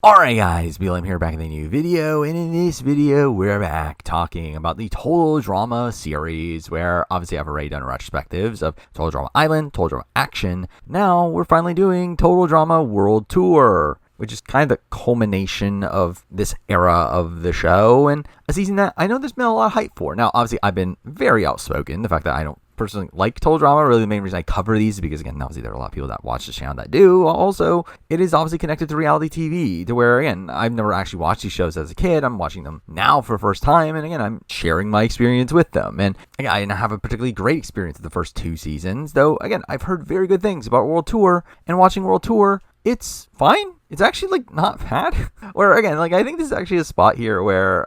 Alright guys, BLM here back in the new video, and in this video we're back talking about the Total Drama series, where obviously I've already done retrospectives of Total Drama Island, Total Drama Action. Now we're finally doing Total Drama World Tour, which is kind of the culmination of this era of the show, and a season that I know there's been a lot of hype for. Now obviously I've been very outspoken, the fact that I don't personally like Total Drama. Really the main reason I cover these is because, again, obviously there are a lot of people that watch this channel that do. Also, it is obviously connected to reality TV, to where, again, I've never actually watched these shows as a kid. I'm watching them now for the first time, and again, I'm sharing my experience with them. And again, I didn't have a particularly great experience with the first two seasons, though, again, I've heard very good things about World Tour, and watching World Tour, it's fine. It's actually, like, not bad. Where, again, like, I think this is actually a spot here where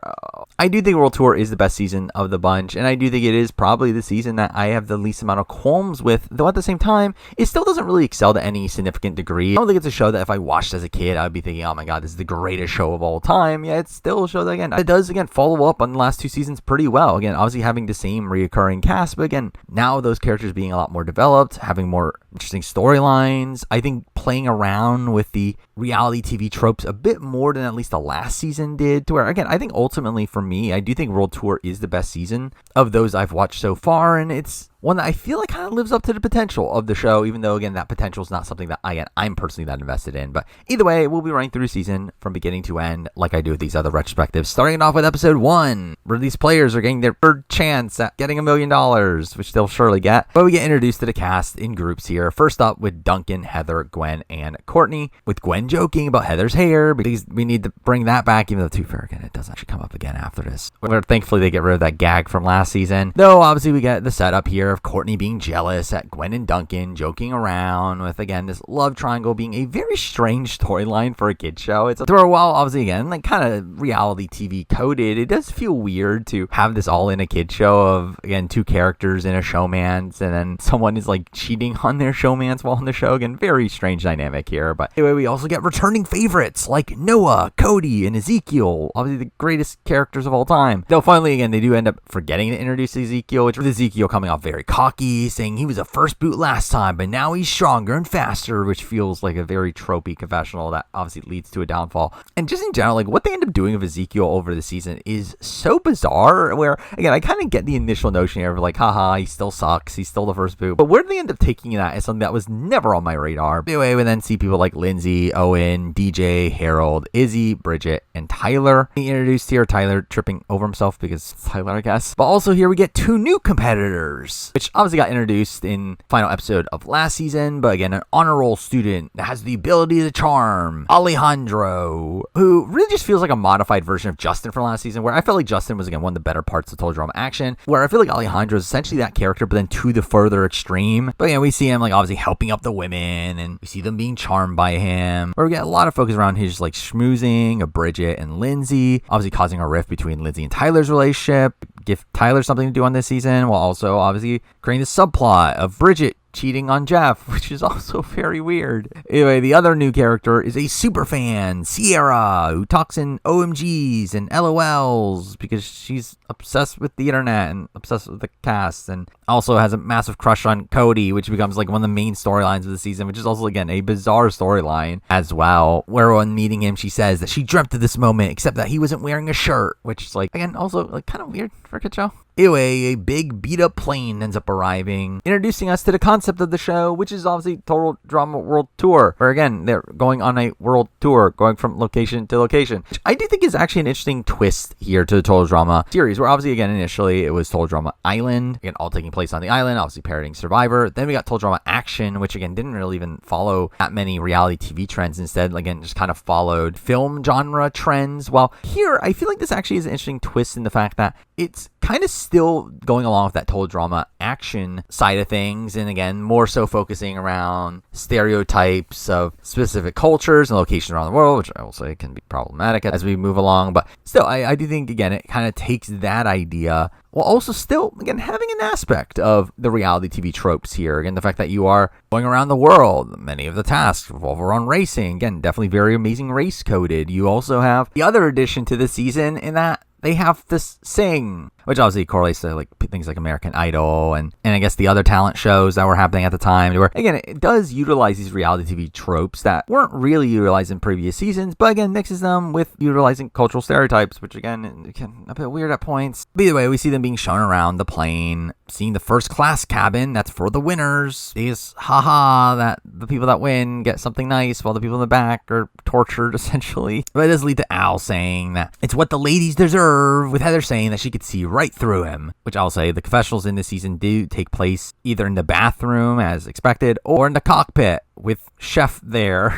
I do think World Tour is the best season of the bunch, and I do think it is probably the season that I have the least amount of qualms with, though at the same time, it still doesn't really excel to any significant degree. I don't think it's a show that if I watched as a kid, I would be thinking, oh my god, this is the greatest show of all time. Yeah, it's still a show that, again, it does, again, follow up on the last two seasons pretty well. Again, obviously having the same reoccurring cast, but again, now those characters being a lot more developed, having more interesting storylines. I think playing around with the reality TV tropes a bit more than at least the last season did, to where, again, I think ultimately for me, I do think World Tour is the best season of those I've watched so far, and it's one that I feel like kind of lives up to the potential of the show, even though, again, that potential is not something that I'm personally that invested in. But either way, we'll be running through the season from beginning to end, like I do with these other retrospectives, starting off with episode 1, where these players are getting their third chance at getting $1 million, which they'll surely get. But we get introduced to the cast in groups here. First up with Duncan, Heather, Gwen, and Courtney, with Gwen joking about Heather's hair, because we need to bring that back, even though, to be fair, again, it does actually come up again after this. Where thankfully they get rid of that gag from last season. Though, obviously, we get the setup here of Courtney being jealous at Gwen and Duncan, joking around with, again, this love triangle being a very strange storyline for a kid's show. It's through a while, obviously, again, like kind of reality TV coded. It does feel weird to have this all in a kid show of, again, two characters in a showmance, and then someone is like cheating on their showmance while on the show. Again, very strange dynamic here. But anyway, we also get returning favorites like Noah, Cody, and Ezekiel, obviously the greatest characters of all time. Though finally, again, they do end up forgetting to introduce Ezekiel, which with Ezekiel coming off very cocky, saying he was a first boot last time, but now he's stronger and faster, which feels like a very tropey confessional that obviously leads to a downfall. And just in general, like what they end up doing with Ezekiel over the season is so bizarre, where, again, I kind of get the initial notion here of like, haha, he still sucks, he's still the first boot. But where do they end up taking that is something that was never on my radar. Anyway, we then see people like Lindsay, Owen, DJ, Harold, Izzy, Bridget, and Tyler being introduced here. Tyler tripping over himself because it's Tyler, I guess. But also here we get two new competitors, which obviously got introduced in the final episode of last season. But again, an honor roll student that has the ability to charm, Alejandro, who really just feels like a modified version of Justin from last season, where I felt like Justin was, again, one of the better parts of Total Drama Action, where I feel like Alejandro is essentially that character, but then to the further extreme. But yeah, we see him like obviously helping up the women, and we see them being charmed by him, where we get a lot of focus around his like schmoozing of Bridget and Lindsay, obviously causing a rift between Lindsay and Tyler's relationship, give Tyler something to do on this season, while also obviously creating the subplot of Bridget cheating on Jeff, which is also very weird. Anyway, the other new character is a super fan, Sierra, who talks in OMGs and LOLs because she's obsessed with the internet and obsessed with the cast, and also has a massive crush on Cody, which becomes like one of the main storylines of the season, which is also, again, a bizarre storyline as well, where when meeting him, she says that she dreamt of this moment, except that he wasn't wearing a shirt, which is like, again, also like kind of weird for a kid show. Anyway, a big beat-up plane ends up arriving, introducing us to the concept of the show, which is obviously Total Drama World Tour, where, again, they're going on a world tour, going from location to location, which I do think is actually an interesting twist here to the Total Drama series, where obviously, again, initially it was Total Drama Island, again, all taking place on the island, obviously parodying Survivor. Then we got Total Drama Action, which, again, didn't really even follow that many reality TV trends. Instead, again, just kind of followed film genre trends. While here, I feel like this actually is an interesting twist in the fact that it's kind of still going along with that Total Drama Action side of things, and again, more so focusing around stereotypes of specific cultures and locations around the world, which I will say can be problematic as we move along. But still, I do think, again, it kind of takes that idea while also still, again, having an aspect of the reality TV tropes here. Again, the fact that you are going around the world, many of the tasks revolve around racing. Again, definitely very amazing race coded. You also have the other addition to the season in that they have to sing. which obviously correlates to like things like American Idol and I guess the other talent shows that were happening at the time, where again it does utilize these reality TV tropes that weren't really utilized in previous seasons, but again mixes them with utilizing cultural stereotypes, which again can a bit weird at points. But either way, we see them being shown around the plane, seeing the first class cabin that's for the winners. These haha that the people that win get something nice while the people in the back are tortured essentially. But it does lead to Al saying that it's what the ladies deserve, with Heather saying that she could see right through him, which I'll say the confessionals in this season do take place either in the bathroom as expected or in the cockpit with Chef there,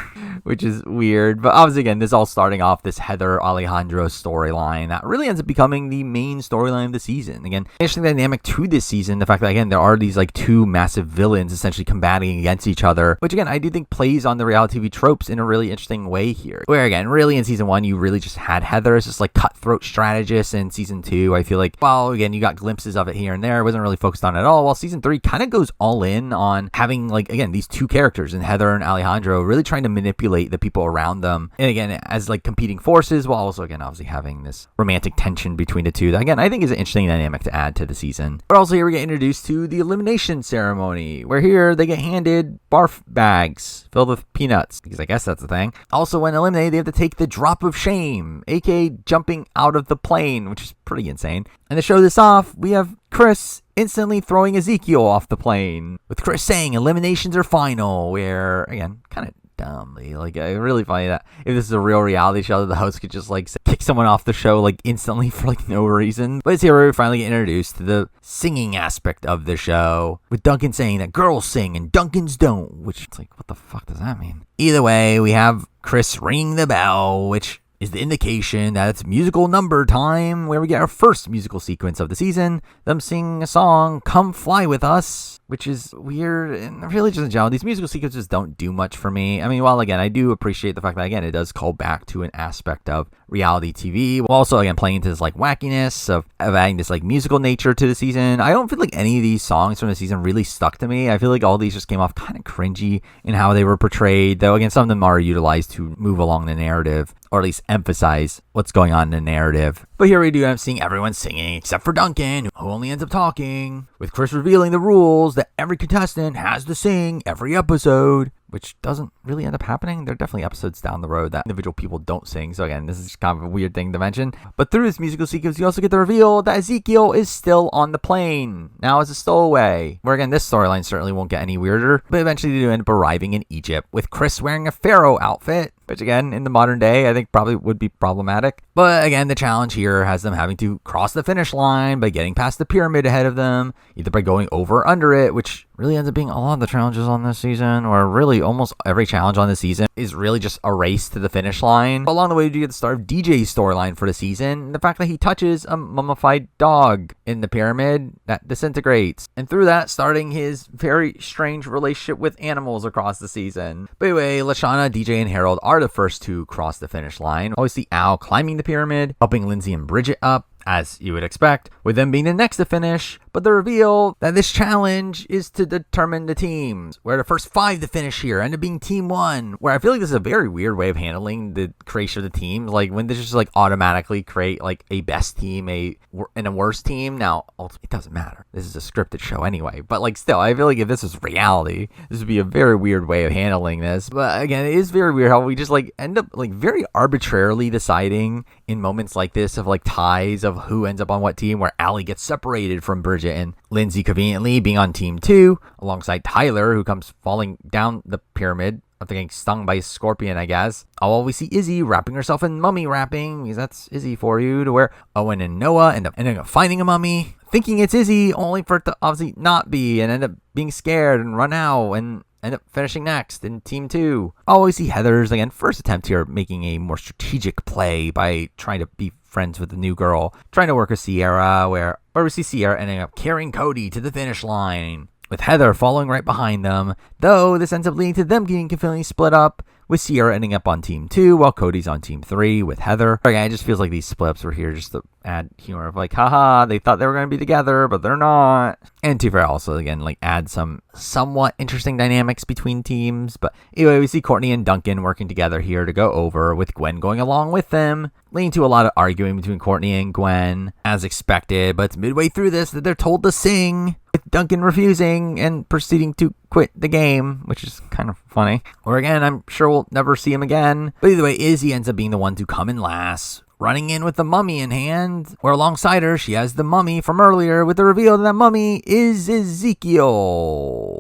which is weird. But obviously, again, this is all starting off this Heather Alejandro storyline that really ends up becoming the main storyline of the season. Again, interesting dynamic to this season, the fact that, again, there are these like two massive villains essentially combating against each other, which again, I do think plays on the reality TV tropes in a really interesting way here. Where again, really in season 1, you really just had Heather as just like cutthroat strategist. In season 2, I feel like, well, again, you got glimpses of it here and there. It wasn't really focused on it at all. While season 3 kind of goes all in on having like, again, these two characters and Heather and Alejandro really trying to manipulate the people around them, and again as like competing forces, while also again obviously having this romantic tension between the two that again I think is an interesting dynamic to add to the season. But also here we get introduced to the elimination ceremony, where here they get handed barf bags filled with peanuts, because I guess that's the thing. Also, when eliminated, they have to take the drop of shame, aka jumping out of the plane, which is pretty insane. And to show this off, we have Chris instantly throwing Ezekiel off the plane, with Chris saying eliminations are final, where, again, kind of dumbly, like, I really find that if this is a real reality show, the host could just, like, kick someone off the show, like, instantly for, like, no reason. But it's here where we finally get introduced to the singing aspect of the show, with Duncan saying that girls sing and Duncans don't, which, it's like, what the fuck does that mean? Either way, we have Chris ringing the bell, which is the indication that it's musical number time, where we get our first musical sequence of the season, them singing a song, Come Fly With Us, which is weird, and really just in general, these musical sequences don't do much for me. I mean, while again, I do appreciate the fact that, again, it does call back to an aspect of reality TV, while also, again, playing into this, like, wackiness of adding this, like, musical nature to the season. I don't feel like any of these songs from the season really stuck to me. I feel like all these just came off kind of cringy in how they were portrayed, though, again, some of them are utilized to move along the narrative, or at least emphasize what's going on in the narrative. But here we do end up seeing everyone singing, except for Duncan, who only ends up talking, with Chris revealing the rules that every contestant has to sing every episode, which doesn't really end up happening. There are definitely episodes down the road that individual people don't sing, so again, this is kind of a weird thing to mention. But through this musical sequence, you also get the reveal that Ezekiel is still on the plane, now as a stowaway, where again, this storyline certainly won't get any weirder, but eventually they do end up arriving in Egypt, with Chris wearing a pharaoh outfit, which again, in the modern day, I think probably would be problematic. But again, the challenge here has them having to cross the finish line by getting past the pyramid ahead of them, either by going over or under it, which really ends up being a lot of the challenges on this season, or really almost every challenge on this season is really just a race to the finish line. But along the way, you get the start of DJ's storyline for the season, the fact that he touches a mummified dog in the pyramid that disintegrates, and through that, starting his very strange relationship with animals across the season. But anyway, Lashana, DJ, and Harold are the first to cross the finish line. Always see Al climbing the pyramid, helping Lindsay and Bridget up, as you would expect, with them being the next to finish. But the reveal that this challenge is to determine the teams, where the first 5 to finish here end up being Team 1, where I feel like this is a very weird way of handling the creation of the teams. Like, when they just like automatically create like a best team and a worst team. Now, it doesn't matter. This is a scripted show anyway. But like, still, I feel like if this was reality, this would be a very weird way of handling this. But again, it is very weird how we just like end up like very arbitrarily deciding in moments like this of like ties of who ends up on what team, where Allie gets separated from Bridget and Lindsay conveniently being on Team 2 alongside Tyler, who comes falling down the pyramid after getting stung by a scorpion, I guess. While we see Izzy wrapping herself in mummy wrapping, because that's Izzy for you, to where Owen and Noah end up finding a mummy, thinking it's Izzy, only for it to obviously not be, and end up being scared and run out and end up finishing next in Team 2. We see Heather's, again, first attempt here making a more strategic play by trying to be friends with the new girl, trying to work with Sierra, where we see Sierra ending up carrying Cody to the finish line, with Heather following right behind them, though this ends up leading to them getting completely split up, with Sierra ending up on team 2 while Cody's on team 3 with Heather. Again, it just feels like these split-ups were here just to add humor of like, haha, they thought they were going to be together, but they're not. And Too Fair also, again, like add some somewhat interesting dynamics between teams. But anyway, we see Courtney and Duncan working together here to go over, with Gwen going along with them, leading to a lot of arguing between Courtney and Gwen, as expected. But it's midway through this that they're told to sing, with Duncan refusing and proceeding to quit the game, which is kind of funny. Or again, I'm sure we'll never see him again. But either way, Izzy ends up being the one to come in last, running in with the mummy in hand, where alongside her she has the mummy from earlier, with the reveal that mummy is Ezekiel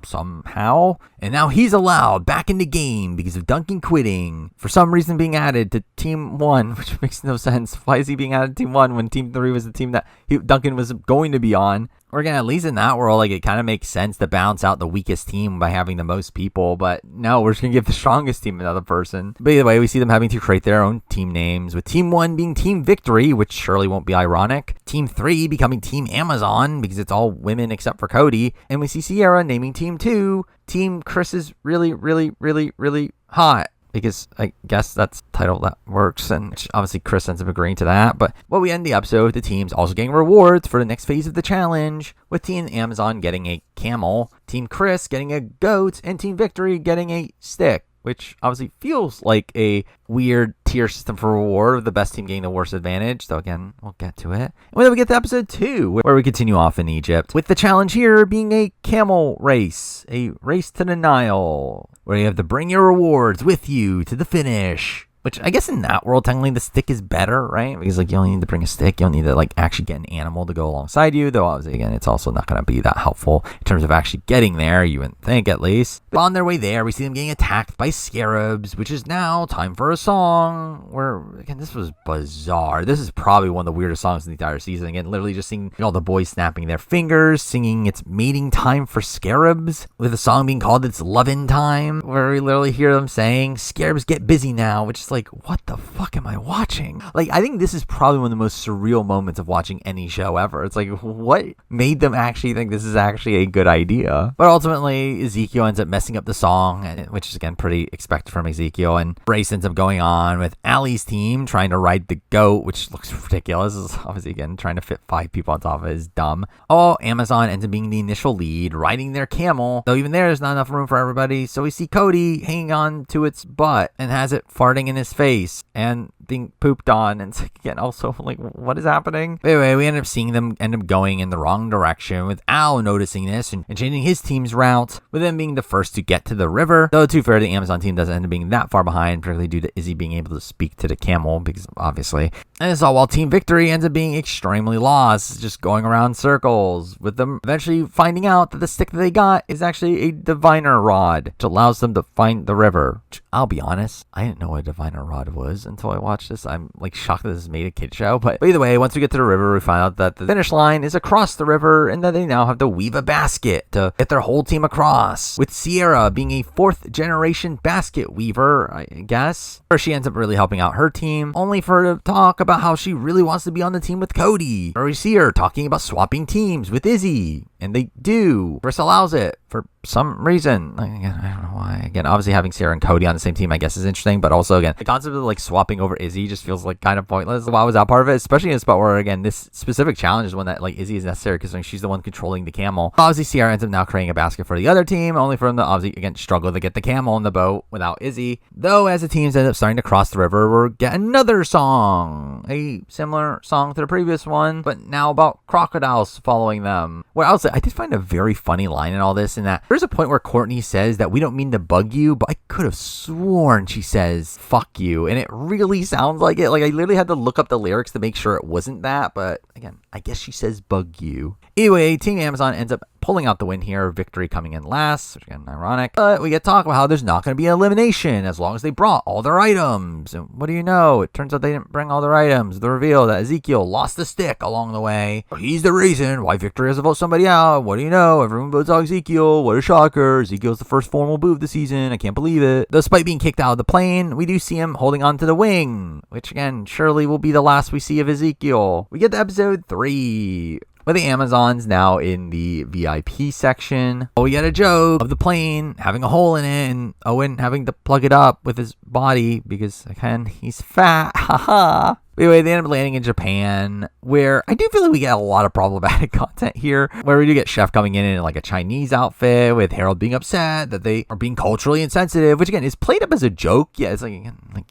somehow. And now he's allowed back in the game because of Duncan quitting, for some reason being added to Team 1, which makes no sense. Why is he being added to Team 1 when Team 3 was the team that Duncan was going to be on? Or again, at least in that world, like, it kind of makes sense to balance out the weakest team by having the most people. But no, we're just going to give the strongest team another person. But either way, we see them having to create their own team names, with Team 1 being Team Victory, which surely won't be ironic. Team 3 becoming Team Amazon, because it's all women except for Cody. And we see Sierra naming Team 2 Team Chris is really, really, really, really hot, because I guess that's the title that works, and obviously Chris ends up agreeing to that. But we end the episode with the teams also getting rewards for the next phase of the challenge, with Team Amazon getting a camel, Team Chris getting a goat, and Team Victory getting a stick, which obviously feels like a weird tier system for reward, with the best team getting the worst advantage. So again, we'll get to it. And then we get to episode 2, where we continue off in Egypt, with the challenge here being a camel race, a race to the Nile, where you have to bring your rewards with you to the finish. Which I guess in that world, technically the stick is better, right? Because like you only need to bring a stick. You don't need to like actually get an animal to go alongside you. Though obviously, again, it's also not going to be that helpful in terms of actually getting there. You wouldn't think, at least. But on their way there, we see them getting attacked by scarabs, which is now time for a song. Where again, this was bizarre. This is probably one of the weirdest songs in the entire season. Again, literally just seeing all the boys snapping their fingers, singing "It's mating time for scarabs," with the song being called "It's lovin' time," where we literally hear them saying "Scarabs get busy now," which is like, what the fuck am I watching? Like, I think this is probably one of the most surreal moments of watching any show ever. It's like, what made them actually think this is actually a good idea? But ultimately, Ezekiel ends up messing up the song, which is again pretty expected from Ezekiel, and Brace ends up going on with Allie's team trying to ride the goat, which looks ridiculous. This is obviously, again, trying to fit 5 people on top of it is dumb. Amazon ends up being the initial lead, riding their camel, though even there's not enough room for everybody. So we see Cody hanging on to its butt and has it farting in his face and being pooped on, and again, also like, what is happening? But anyway, we end up seeing them end up going in the wrong direction, with Al noticing this and changing his team's route, with them being the first to get to the river. Though, to be fair, the Amazon team doesn't end up being that far behind, particularly due to Izzy being able to speak to the camel, because obviously. And it's all while Team Victory ends up being extremely lost, just going around circles, with them eventually finding out that the stick that they got is actually a diviner rod, which allows them to find the river. Which, I'll be honest, I didn't know what a diviner rod was until I watched this. I'm like shocked that this is made a kid show. But either way, once we get to the river, we find out that the finish line is across the river, and that they now have to weave a basket to get their whole team across, with Sierra being a 4th generation basket weaver, I guess, where she ends up really helping out her team, only for her to talk about how she really wants to be on the team with Cody, or we see her talking about swapping teams with Izzy, and they do. Chris allows it for some reason. Again, I don't know why. Again, obviously having Sarah and Cody on the same team, I guess, is interesting, but also, again, the concept of like swapping over Izzy just feels like kind of pointless. Why was that part of it? Especially in a spot where, again, this specific challenge is one that like Izzy is necessary, because like, she's the one controlling the camel. Obviously, Sierra ends up now creating a basket for the other team, only for them to obviously, again, struggle to get the camel in the boat without Izzy. Though, as the teams end up starting to cross the river, we'll get another song, a similar song to the previous one, but now about crocodiles following them. Well, I'll say, I did find a very funny line in all this, in that there's a point where Courtney says that we don't mean to bug you, but I could have sworn she says fuck you, and it really sounds like it. Like, I literally had to look up the lyrics to make sure it wasn't that, but again, I guess she says bug you. Anyway, Team Amazon ends up pulling out the win here, Victory coming in last, which again, ironic. But we get to talk about how there's not going to be an elimination as long as they brought all their items. And what do you know? It turns out they didn't bring all their items. The reveal that Ezekiel lost the stick along the way. He's the reason why Victory has to vote somebody out. What do you know? Everyone votes out Ezekiel. What a shocker. Ezekiel's the first formal boo of the season. I can't believe it. Despite being kicked out of the plane, we do see him holding on to the wing, which again, surely will be the last we see of Ezekiel. We get to episode 3. with the Amazons now in the VIP section. We get a joke of the plane having a hole in it and Owen having to plug it up with his body because, again, he's fat. Haha. Anyway, they end up landing in Japan, where I do feel like we get a lot of problematic content here, where we do get Chef coming in like a Chinese outfit, with Harold being upset that they are being culturally insensitive, which again is played up as a joke. Yeah, it's like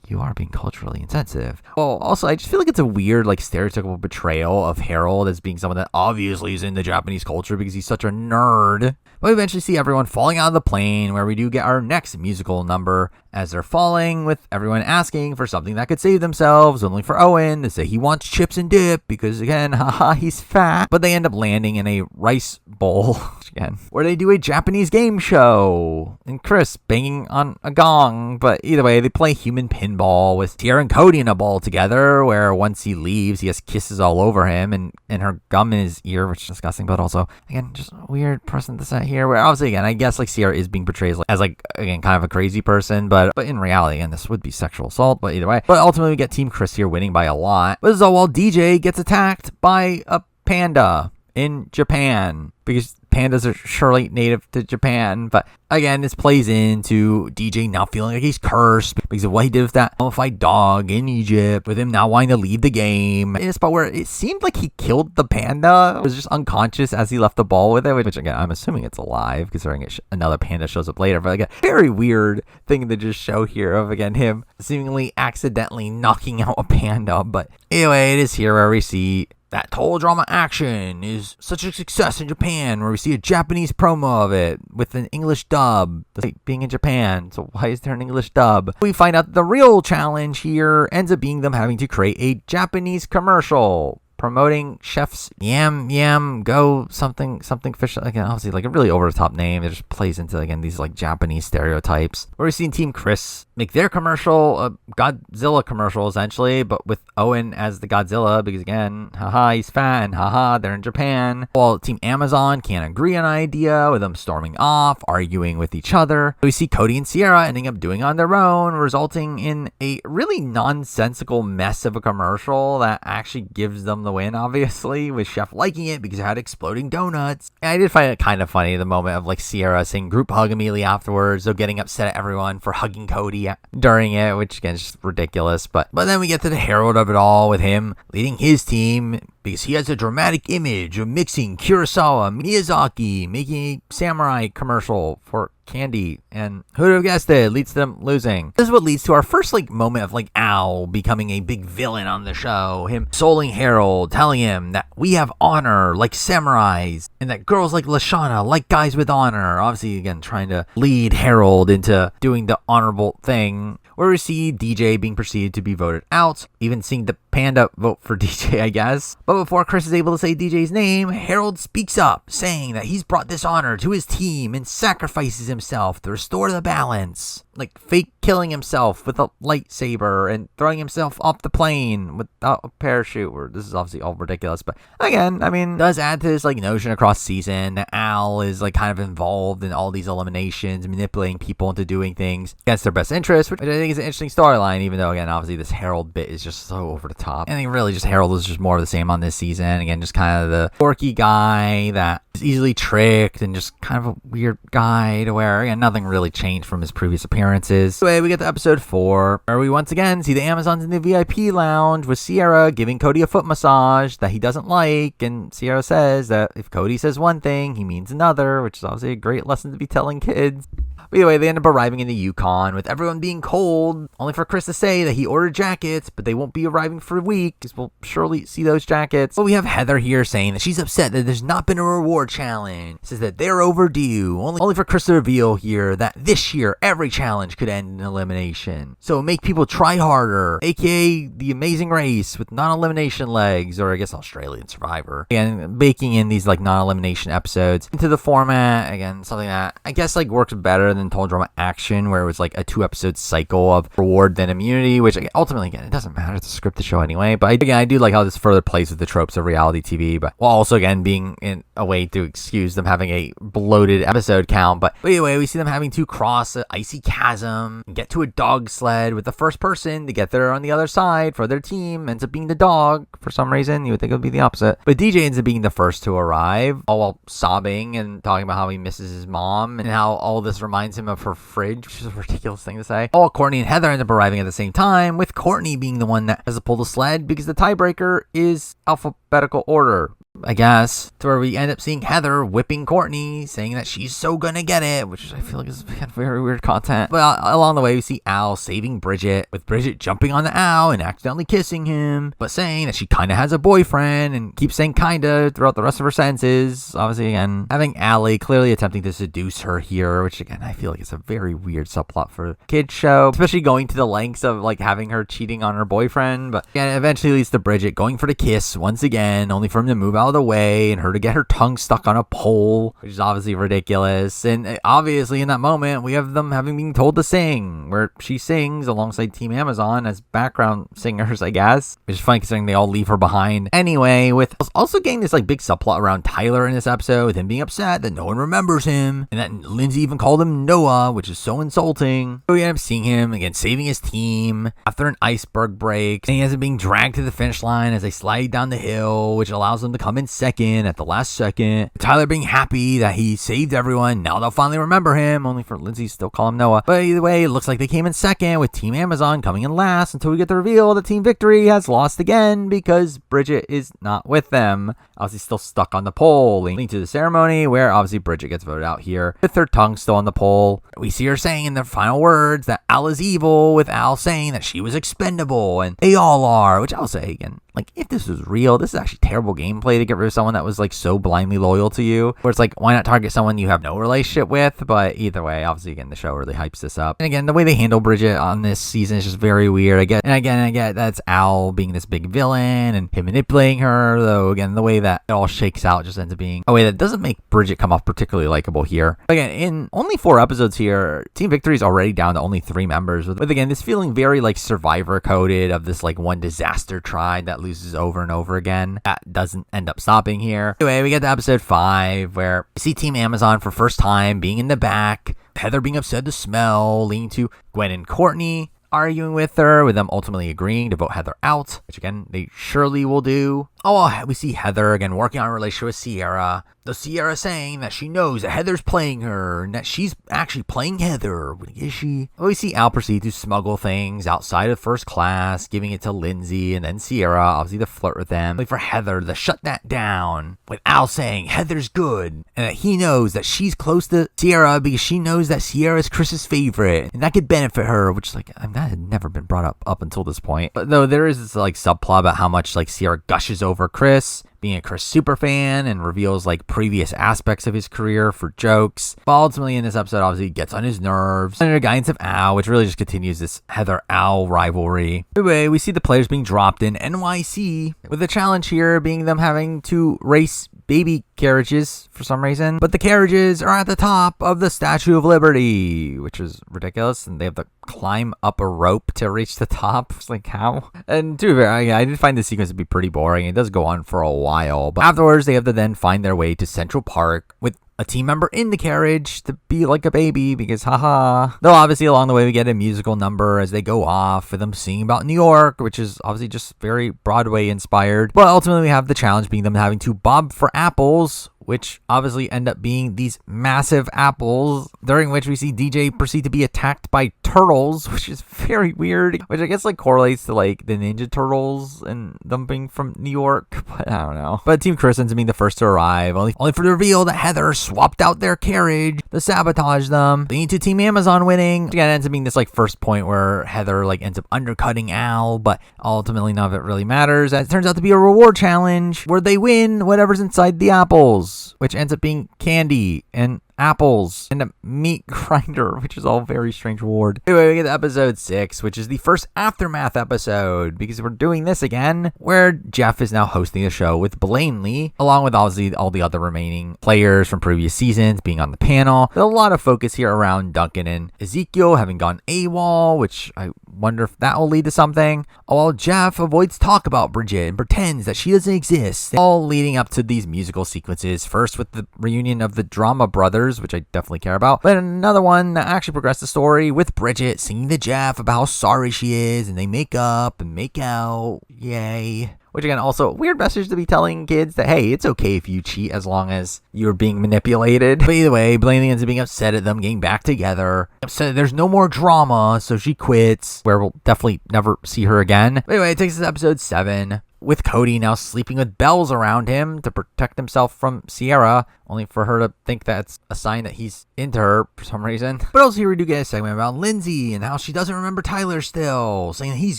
you are being culturally insensitive. Well, also, I just feel like it's a weird, like, stereotypical portrayal of Harold as being someone that obviously is in the Japanese culture because he's such a nerd. But we eventually see everyone falling out of the plane, where we do get our next musical number as they're falling, with everyone asking for something that could save themselves, only for Owen to say he wants chips and dip because, again, haha, he's fat. But they end up landing in a rice bowl, again, where they do a Japanese game show, and Chris banging on a gong. But either way, they play human pinball with Sierra and Cody in a ball together, where once he leaves, he has kisses all over him and her gum in his ear, which is disgusting, but also, again, just a weird person to set here, where obviously, again, I guess, like, Sierra is being portrayed as, again, kind of a crazy person, but in reality, again, this would be sexual assault, but either way. But ultimately, we get Team Chris here winning by a lot. But this is all while DJ gets attacked by a panda in Japan, because pandas are surely native to Japan. But again, this plays into DJ now feeling like he's cursed because of what he did with that mummified dog in Egypt, with him now wanting to leave the game. In a spot where it seemed like he killed the panda, was just unconscious as he left the ball with it, which again, I'm assuming it's alive, considering another panda shows up later. But like a very weird thing to just show here of, again, him seemingly accidentally knocking out a panda. But anyway, it is here where we see that total drama action is such a success in Japan, where we see a Japanese promo of it with an English dub, despite being in Japan. So why is there an English dub? We find out the real challenge here ends up being them having to create a Japanese commercial promoting Chef's Yam Go something fish. Again, obviously, like, a really over the top name. It just plays into, again, these like Japanese stereotypes. Where we've seen Team Chris make their commercial, a Godzilla commercial essentially, but with Owen as the Godzilla, because again, haha, he's fat, and haha, they're in Japan. While Team Amazon can't agree on an idea, with them storming off, arguing with each other. We see Cody and Sierra ending up doing it on their own, resulting in a really nonsensical mess of a commercial that actually gives them the win, obviously, with Chef liking it because it had exploding donuts. And I did find it kind of funny, the moment of, like, Sierra saying group hug immediately afterwards, so getting upset at everyone for hugging Cody during it, which again is just ridiculous. But then we get to the herald of it all, with him leading his team because he has a dramatic image of mixing Kurosawa, Miyazaki, making a samurai commercial for candy, and who would have guessed it, leads to them losing. This is what leads to our first, like, moment of, like, Al becoming a big villain on the show, him souling Harold, telling him that we have honor like samurais, and that girls like Lashana like guys with honor. Obviously, again, trying to lead Harold into doing the honorable thing, where we see DJ being proceeded to be voted out, even seeing the panda vote for DJ, I guess. But before Chris is able to say DJ's name, Harold speaks up, saying that he's brought this honor to his team and sacrifices himself to restore the balance. Like, fake killing himself with a lightsaber and throwing himself off the plane without a parachute. This is obviously all ridiculous, but again, I mean, does add to this, like, notion across season that Al is, like, kind of involved in all these eliminations, manipulating people into doing things against their best interest, which I think is an interesting storyline, even though, again, obviously this Harold bit is just so over the top. And I think really just Harold is just more of the same on this season. Again, just kind of the quirky guy that is easily tricked and just kind of a weird guy, to where, again, nothing really changed from his previous appearances. Anyway, we get to episode 4, where we once again see the Amazons in the VIP lounge, with Sierra giving Cody a foot massage that he doesn't like, and Sierra says that if Cody says one thing, he means another, which is obviously a great lesson to be telling kids. But either way, they end up arriving in the Yukon, with everyone being cold, only for Chris to say that he ordered jackets, but they won't be arriving for a week, because we'll surely see those jackets. But we have Heather here saying that she's upset that there's not been a reward challenge, says that they're overdue, only for Chris to reveal here that this year every challenge could end in elimination. So make people try harder, aka the Amazing Race with non-elimination legs, or I guess Australian Survivor. And baking in these, like, non-elimination episodes into the format, again, something that I guess, like, works better than in Total Drama Action, where it was like a 2-episode cycle of reward then immunity, which ultimately, again, it doesn't matter. It's a scripted show anyway. But again, I do like how this further plays with the tropes of reality TV, but while also, again, being in a way to excuse them having a bloated episode count. But anyway, we see them having to cross an icy chasm and get to a dog sled with the first person to get there on the other side for their team. Ends up being the dog for some reason. You would think it would be the opposite. But DJ ends up being the first to arrive, all while sobbing and talking about how he misses his mom and how all this reminds him of her fridge, which is a ridiculous thing to say. All Courtney and Heather end up arriving at the same time, with Courtney being the one that has to pull the sled because the tiebreaker is alphabetical order, I guess, to where we end up seeing Heather whipping Courtney, saying that she's so gonna get it, which I feel like is kind of very weird content. But along the way, we see Al saving Bridget, with Bridget jumping on the Al and accidentally kissing him, but saying that she kind of has a boyfriend and keeps saying kinda throughout the rest of her sentences. Obviously, again, having Allie clearly attempting to seduce her here, which again, I feel like it's a very weird subplot for a kid's show, especially going to the lengths of like having her cheating on her boyfriend. But again, it eventually leads to Bridget going for the kiss once again, only for him to move out of the way and her to get her tongue stuck on a pole, which is obviously ridiculous. And obviously in that moment we have them having been told to sing, where she sings alongside Team Amazon as background singers, I guess, which is funny considering they all leave her behind anyway. With also getting this like big subplot around Tyler in this episode, with him being upset that no one remembers him and that Lindsay even called him Noah, which is so insulting. So we end up seeing him again saving his team after an iceberg break, and he ends up being dragged to the finish line as they slide down the hill, which allows them to come in second at the last second. Tyler being happy that he saved everyone. Now they'll finally remember him, only for Lindsay to still call him Noah. But either way, it looks like they came in second, with Team Amazon coming in last, until we get the reveal that Team Victory has lost again because Bridget is not with them. Obviously still stuck on the pole, leading to the ceremony where obviously Bridget gets voted out here with her tongue still on the pole. We see her saying in the final words that Al is evil, with Al saying that she was expendable and they all are, which I'll say again, like, if this was real, this is actually terrible gameplay to get rid of someone that was like so blindly loyal to you, where it's like, why not target someone you have no relationship with? But either way, obviously again, the show really hypes this up. And again, the way they handle Bridget on this season is just very weird. I get that's Al being this big villain and him manipulating her, though again, the way that it all shakes out just ends up being a way that doesn't make Bridget come off particularly likable here. But again, in only 4 episodes here, Team Victory is already down to only 3 members, with again this feeling very like Survivor coded, of this like one disaster tribe that loses over and over again. That doesn't end up stopping here. Anyway, we get to episode 5, where we see Team Amazon for first time being in the back, Heather being upset at the smell, leading to Gwen and Courtney arguing with her, with them ultimately agreeing to vote Heather out, which again, they surely will do. Oh, we see Heather again working on a relationship with Sierra. Though Sierra saying that she knows that Heather's playing her and that she's actually playing Heather. Is she? Well, we see Al proceed to smuggle things outside of first class, giving it to Lindsay and then Sierra, obviously to flirt with them. Like for Heather to shut that down, with Al saying Heather's good and that he knows that she's close to Sierra because she knows that Sierra is Chris's favorite and that could benefit her, which is like, I mean, that had never been brought up until this point. But though there is this like subplot about how much like Sierra gushes over Chris, being a Chris super fan, and reveals like previous aspects of his career for jokes. But ultimately in this episode, obviously gets on his nerves under the guidance of Al, which really just continues this Heather-Al rivalry. Anyway, we see the players being dropped in NYC, with the challenge here being them having to race baby carriages for some reason, but the carriages are at the top of the Statue of Liberty, which is ridiculous, and they have to climb up a rope to reach the top. It's like, how? And to be fair, I did find this sequence to be pretty boring. It does go on for a while, but afterwards they have to then find their way to Central Park with a team member in the carriage to be like a baby because haha. Though obviously along the way we get a musical number as they go off with them singing about New York, which is obviously just very Broadway inspired. But ultimately we have the challenge being them having to bob for apples, which obviously end up being these massive apples, during which we see DJ proceed to be attacked by turtles, which is very weird, which I guess like correlates to like the Ninja Turtles and them being from New York, but I don't know. But Team Chris ends up being the first to arrive, only for the reveal that Heather swapped out their carriage to sabotage them, leading to Team Amazon winning. Again, it ends up being this like first point where Heather like ends up undercutting Al, but ultimately none of it really matters, as it turns out to be a reward challenge where they win whatever's inside the apples, which ends up being candy. And apples and a meat grinder, which is all very strange reward. Anyway, we get to episode 6, which is the first Aftermath episode, because we're doing this again, where Jeff is now hosting the show with Blaney, along with obviously all the other remaining players from previous seasons being on the panel. There's a lot of focus here around Duncan and Ezekiel having gone AWOL, which I wonder if that will lead to something. While Jeff avoids talk about Bridget and pretends that she doesn't exist, all leading up to these musical sequences. First with the reunion of the Drama Brothers, which I definitely care about, but another one that actually progressed the story with Bridget singing to Jeff about how sorry she is, and they make up and make out. Yay. Which again, also a weird message to be telling kids that, hey, it's okay if you cheat as long as you're being manipulated. But either way, Blaney ends up being upset at them getting back together. Upset there's no more drama, so she quits, where we'll definitely never see her again. But anyway, it takes us to episode 7. With Cody now sleeping with bells around him to protect himself from Sierra, only for her to think that's a sign that he's into her for some reason. But also here we do get a segment about Lindsay and how she doesn't remember Tyler still, saying that he's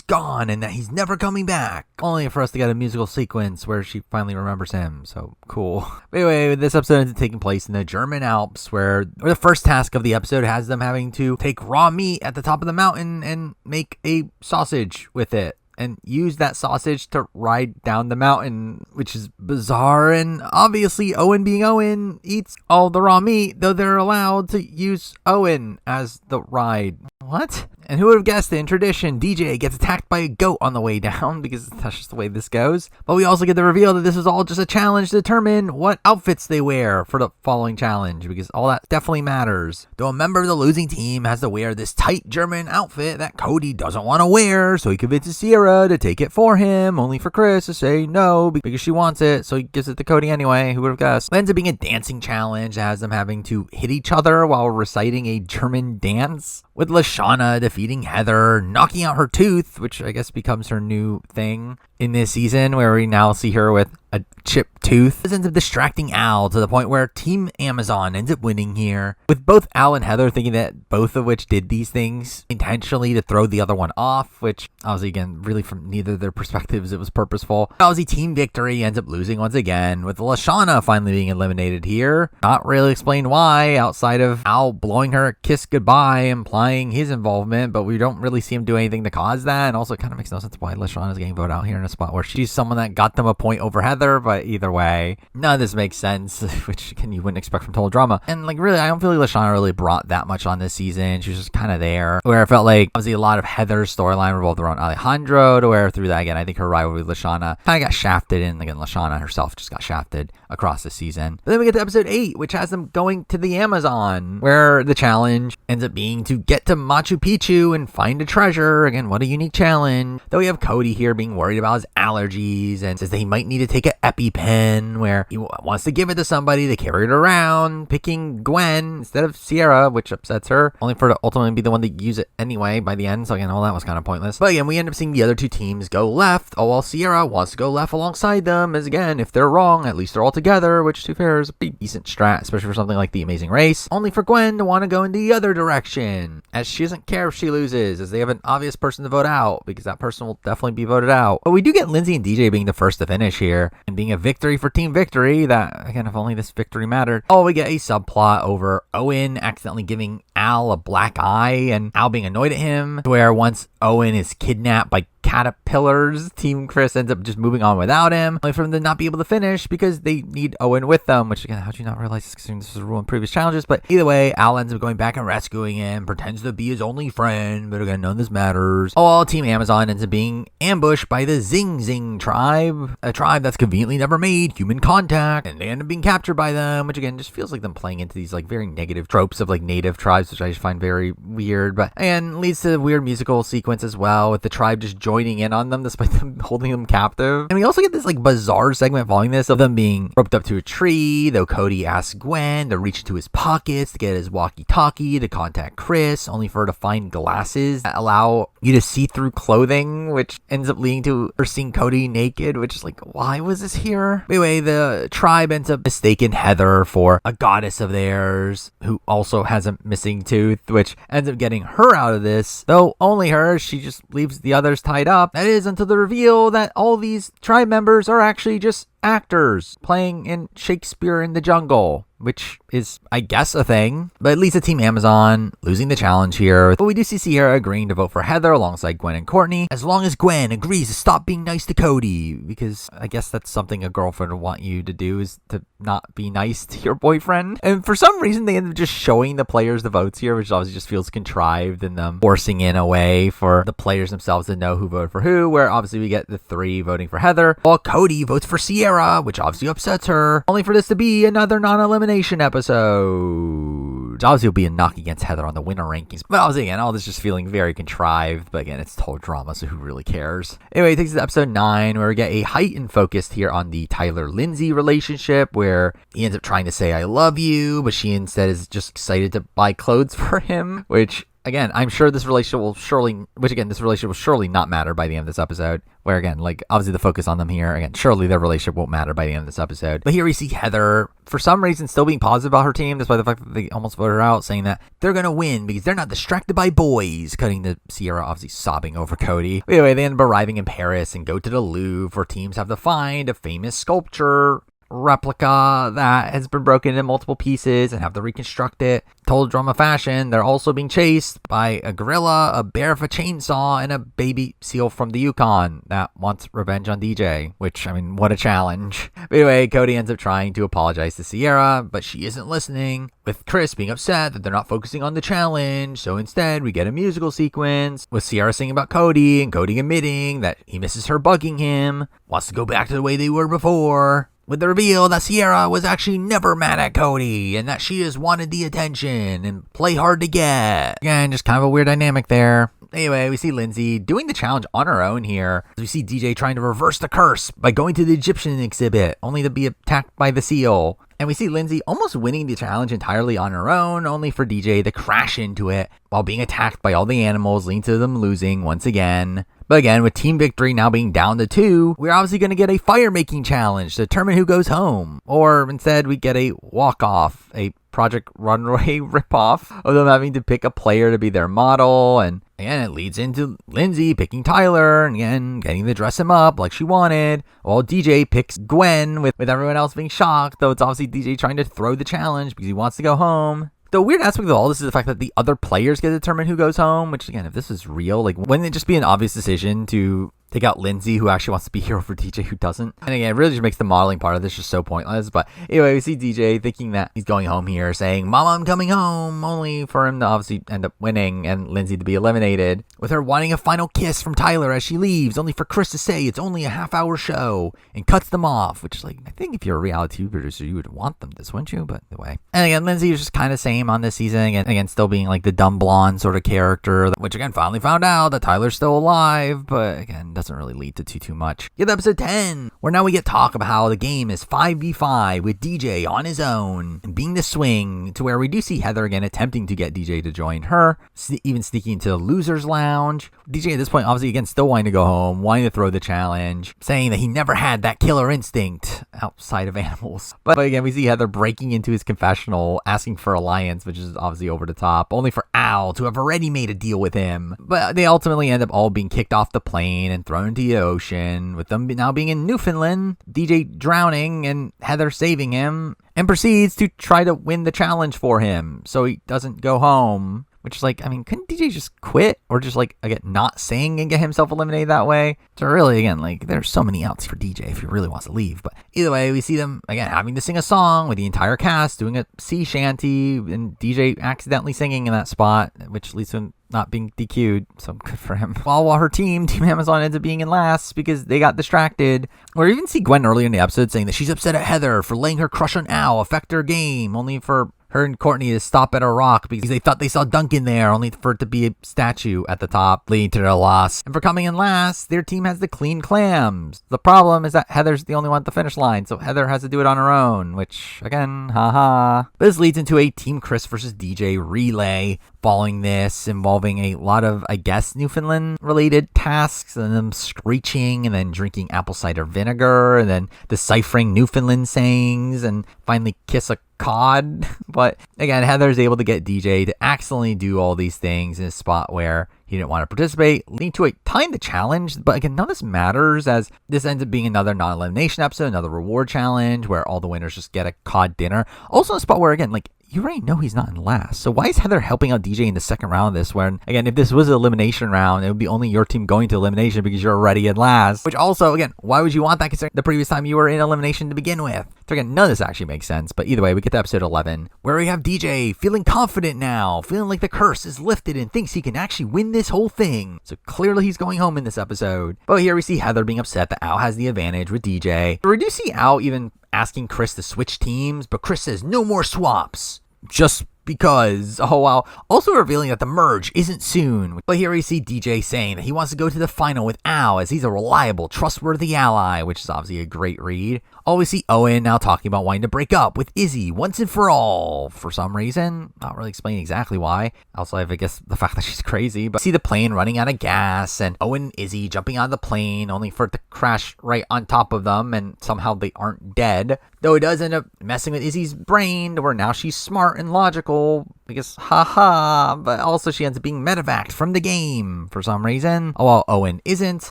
gone and that he's never coming back, only for us to get a musical sequence where she finally remembers him. So cool. But anyway, this episode is taking place in the German Alps, where the first task of the episode has them having to take raw meat at the top of the mountain and make a sausage with it, and use that sausage to ride down the mountain, which is bizarre. And obviously Owen, being Owen, eats all the raw meat, though they're allowed to use Owen as the ride. What? And who would have guessed that in tradition, DJ gets attacked by a goat on the way down, because that's just the way this goes. But we also get the reveal that this was all just a challenge to determine what outfits they wear for the following challenge, because all that definitely matters. Though a member of the losing team has to wear this tight German outfit that Cody doesn't want to wear, so he convinces Sierra to take it for him, only for Chris to say no because she wants it, so he gives it to Cody anyway. Who would have guessed? It ends up being a dancing challenge that has them having to hit each other while reciting a German dance, with Lashana defeating Heather, knocking out her tooth, which I guess becomes her new thing in this season, where we now see her with a chipped tooth. This ends up distracting Al to the point where Team Amazon ends up winning here, with both Al and Heather thinking that both of which did these things intentionally to throw the other one off, which obviously, again, really from neither of their perspectives, it was purposeful. Obviously, Team Victory ends up losing once again, with Lashana finally being eliminated here. Not really explained why, outside of Al blowing her a kiss goodbye, implying his involvement, but we don't really see him do anything to cause that. And also, it kind of makes no sense why Lashana's getting voted out here in a spot where she's someone that got them a point over Heather. But either way, none of this makes sense, which again, you wouldn't expect from Total Drama. And like, really, I don't feel like Lashana really brought that much on this season. She was just kind of there, where I felt like obviously a lot of Heather's storyline revolved around Alejandro, to where through that, again, I think her rivalry with Lashana kind of got shafted, and again, Lashana herself just got shafted across the season. But then we get to episode 8, which has them going to the Amazon, where the challenge ends up being to get to Machu Picchu and find a treasure. Again, what a unique challenge. Though we have Cody here being worried about his allergies and says that he might need to take an EpiPen, where he wants to give it to somebody to carry it around, picking Gwen instead of Sierra, which upsets her, only for her to ultimately be the one to use it anyway by the end. So again, all that was kind of pointless. But again, we end up seeing the other two teams go left, while Sierra wants to go left alongside them, as again, if they're wrong, at least they're all together, which to be fair is a pretty decent strat, especially for something like The Amazing Race, only for Gwen to want to go in the other direction, as she doesn't care if she loses, as they have an obvious person to vote out, because that person will definitely be voted out. But we do get Lindsay and DJ being the first to finish here, and being a victory for Team Victory, that, again, if only this victory mattered. Oh, we get a subplot over Owen accidentally giving Al a black eye, and Al being annoyed at him, where once Owen is kidnapped by caterpillars, Team Chris ends up just moving on without him, only for them to not be able to finish because they need Owen with them, which again, how'd you not realize this, considering this was a rule in previous challenges? But either way, Al ends up going back and rescuing him, pretends to be his only friend, but again, none of this matters. All Team Amazon ends up being ambushed by the Zing Zing tribe, a tribe that's conveniently never made human contact, and they end up being captured by them, which again, just feels like them playing into these like very negative tropes of like native tribes, which I just find very weird, but again, leads to a weird musical sequence as well, with the tribe just joining in on them despite them holding them captive. And we also get this like bizarre segment following this of them being roped up to a tree, though Cody asks Gwen to reach into his pockets to get his walkie-talkie to contact Chris, only for her to find glasses that allow you to see through clothing, which ends up leading to her seeing Cody naked, which is like, why was this here? Anyway, the tribe ends up mistaking Heather for a goddess of theirs who also has a missing tooth, which ends up getting her out of this, though only her. She just leaves the others tied up. That is until the reveal that all these tribe members are actually just actors playing in Shakespeare in the Jungle, which is, I guess, a thing. But it leads to Team Amazon losing the challenge here. But we do see Sierra agreeing to vote for Heather alongside Gwen and Courtney, as long as Gwen agrees to stop being nice to Cody. Because I guess that's something a girlfriend would want you to do, is to not be nice to your boyfriend. And for some reason, they end up just showing the players the votes here, which obviously just feels contrived and them forcing in a way for the players themselves to know who voted for who, where obviously we get the 3 voting for Heather, while Cody votes for Sierra, which obviously upsets her, only for this to be another non-elimination episode. Obviously, it'll be a knock against Heather on the winner rankings. But obviously, again, all this just feeling very contrived. But again, it's total drama, so who really cares? Anyway, it takes us to episode 9, where we get a heightened focus here on the Tyler-Lindsay relationship, where he ends up trying to say, I love you, but she instead is just excited to buy clothes for him, which... Again, I'm sure this relationship will surely not matter by the end of this episode. Where again, like obviously the focus on them here, again, surely their relationship won't matter by the end of this episode. But here we see Heather, for some reason, still being positive about her team, despite the fact that they almost voted her out, saying that they're going to win because they're not distracted by boys, cutting to Sierra obviously sobbing over Cody. Anyway, they end up arriving in Paris and go to the Louvre, where teams have to find a famous sculpture replica that has been broken into multiple pieces and have to reconstruct it. Total drama fashion, they're also being chased by a gorilla, a bear with a chainsaw, and a baby seal from the Yukon that wants revenge on DJ, which, I mean, what a challenge. But anyway, Cody ends up trying to apologize to Sierra, but she isn't listening, with Chris being upset that they're not focusing on the challenge. So instead, we get a musical sequence with Sierra singing about Cody and Cody admitting that he misses her bugging him, wants to go back to the way they were before, with the reveal that Sierra was actually never mad at Cody and that she just wanted the attention and play hard to get. Again, just kind of a weird dynamic there. Anyway, we see Lindsay doing the challenge on her own here. We see DJ trying to reverse the curse by going to the Egyptian exhibit, only to be attacked by the seal. And we see Lindsay almost winning the challenge entirely on her own, only for DJ to crash into it while being attacked by all the animals, leading to them losing once again. But again, with Team Victory now being down to 2, we're obviously going to get a fire-making challenge to determine who goes home. Or instead, we get a walk-off, a Project Runway ripoff of them having to pick a player to be their model. And again, it leads into Lindsay picking Tyler and again, getting to dress him up like she wanted. While DJ picks Gwen with everyone else being shocked, though it's obviously DJ trying to throw the challenge because he wants to go home. The weird aspect of all this is the fact that the other players get to determine who goes home, which again, if this is real, like wouldn't it just be an obvious decision to take out Lindsay, who actually wants to be here over DJ, who doesn't? And again, it really just makes the modeling part of this just so pointless. But anyway, we see DJ thinking that he's going home here, saying, Mama, I'm coming home, only for him to obviously end up winning and Lindsay to be eliminated, with her wanting a final kiss from Tyler as she leaves, only for Chris to say it's only a half-hour show, and cuts them off, which is like, I think if you're a reality TV producer, you would want them this, wouldn't you? But anyway. And again, Lindsay is just kind of same on this season, again, still being like the dumb blonde sort of character, which again, finally found out that Tyler's still alive, but again, doesn't really lead to too much. Get to episode 10, where now we get talk about how the game is 5v5 with DJ on his own and being the swing, to where we do see Heather again attempting to get DJ to join her, even sneaking into the loser's lounge. DJ at this point obviously again still wanting to go home, wanting to throw the challenge, saying that he never had that killer instinct outside of animals. But again, we see Heather breaking into his confessional, asking for alliance, which is obviously over the top, only for Al to have already made a deal with him. But they ultimately end up all being kicked off the plane and thrown into the ocean, with them now being in Newfoundland, DJ drowning and Heather saving him, and proceeds to try to win the challenge for him so he doesn't go home. Which is like, I mean, couldn't DJ just quit? Or just like, again, not sing and get himself eliminated that way? So really, again, like, there's so many outs for DJ if he really wants to leave. But either way, we see them, again, having to sing a song with the entire cast, doing a sea shanty, and DJ accidentally singing in that spot, which leads to him not being DQ'd, so good for him. While her team, Team Amazon, ends up being in last because they got distracted. Or even see Gwen earlier in the episode saying that she's upset at Heather for letting her crush on Al affect her game, only for her and Courtney to stop at a rock because they thought they saw Duncan there, only for it to be a statue at the top, leading to their loss. And for coming in last, their team has the clean clams. The problem is that Heather's the only one at the finish line, so Heather has to do it on her own, which, again, haha. But this leads into a Team Chris versus DJ relay, following this, involving a lot of, I guess, Newfoundland-related tasks, and them screeching, and then drinking apple cider vinegar, and then deciphering Newfoundland sayings, and finally kiss a cod. But again, Heather's able to get DJ to accidentally do all these things in a spot where he didn't want to participate, leading to a time to challenge. But again, none of this matters, as this ends up being another non-elimination episode, another reward challenge where all the winners just get a cod dinner. Also a spot where, again, like, you already know he's not in last. So why is Heather helping out DJ in the second round of this, when, again, if this was an elimination round, it would be only your team going to elimination because you're already in last. Which also, again, why would you want that considering the previous time you were in elimination to begin with? So again, none of this actually makes sense. But either way, we get to episode 11, where we have DJ feeling confident now, feeling like the curse is lifted and thinks he can actually win this whole thing. So clearly he's going home in this episode. But here we see Heather being upset that Al has the advantage with DJ. We do see Al even asking Chris to switch teams, but Chris says no more swaps. Just because. Oh wow. Also revealing that the merge isn't soon. But here we see DJ saying that he wants to go to the final with Al, as he's a reliable, trustworthy ally, which is obviously a great read. We see Owen now talking about wanting to break up with Izzy once and for all for some reason. Not really explaining exactly why. Also, I guess the fact that she's crazy. But see the plane running out of gas, and Owen and Izzy jumping out of the plane only for it to crash right on top of them, and somehow they aren't dead. Though it does end up messing with Izzy's brain, where now she's smart and logical, because haha, but also she ends up being medevaced from the game for some reason. While Owen isn't,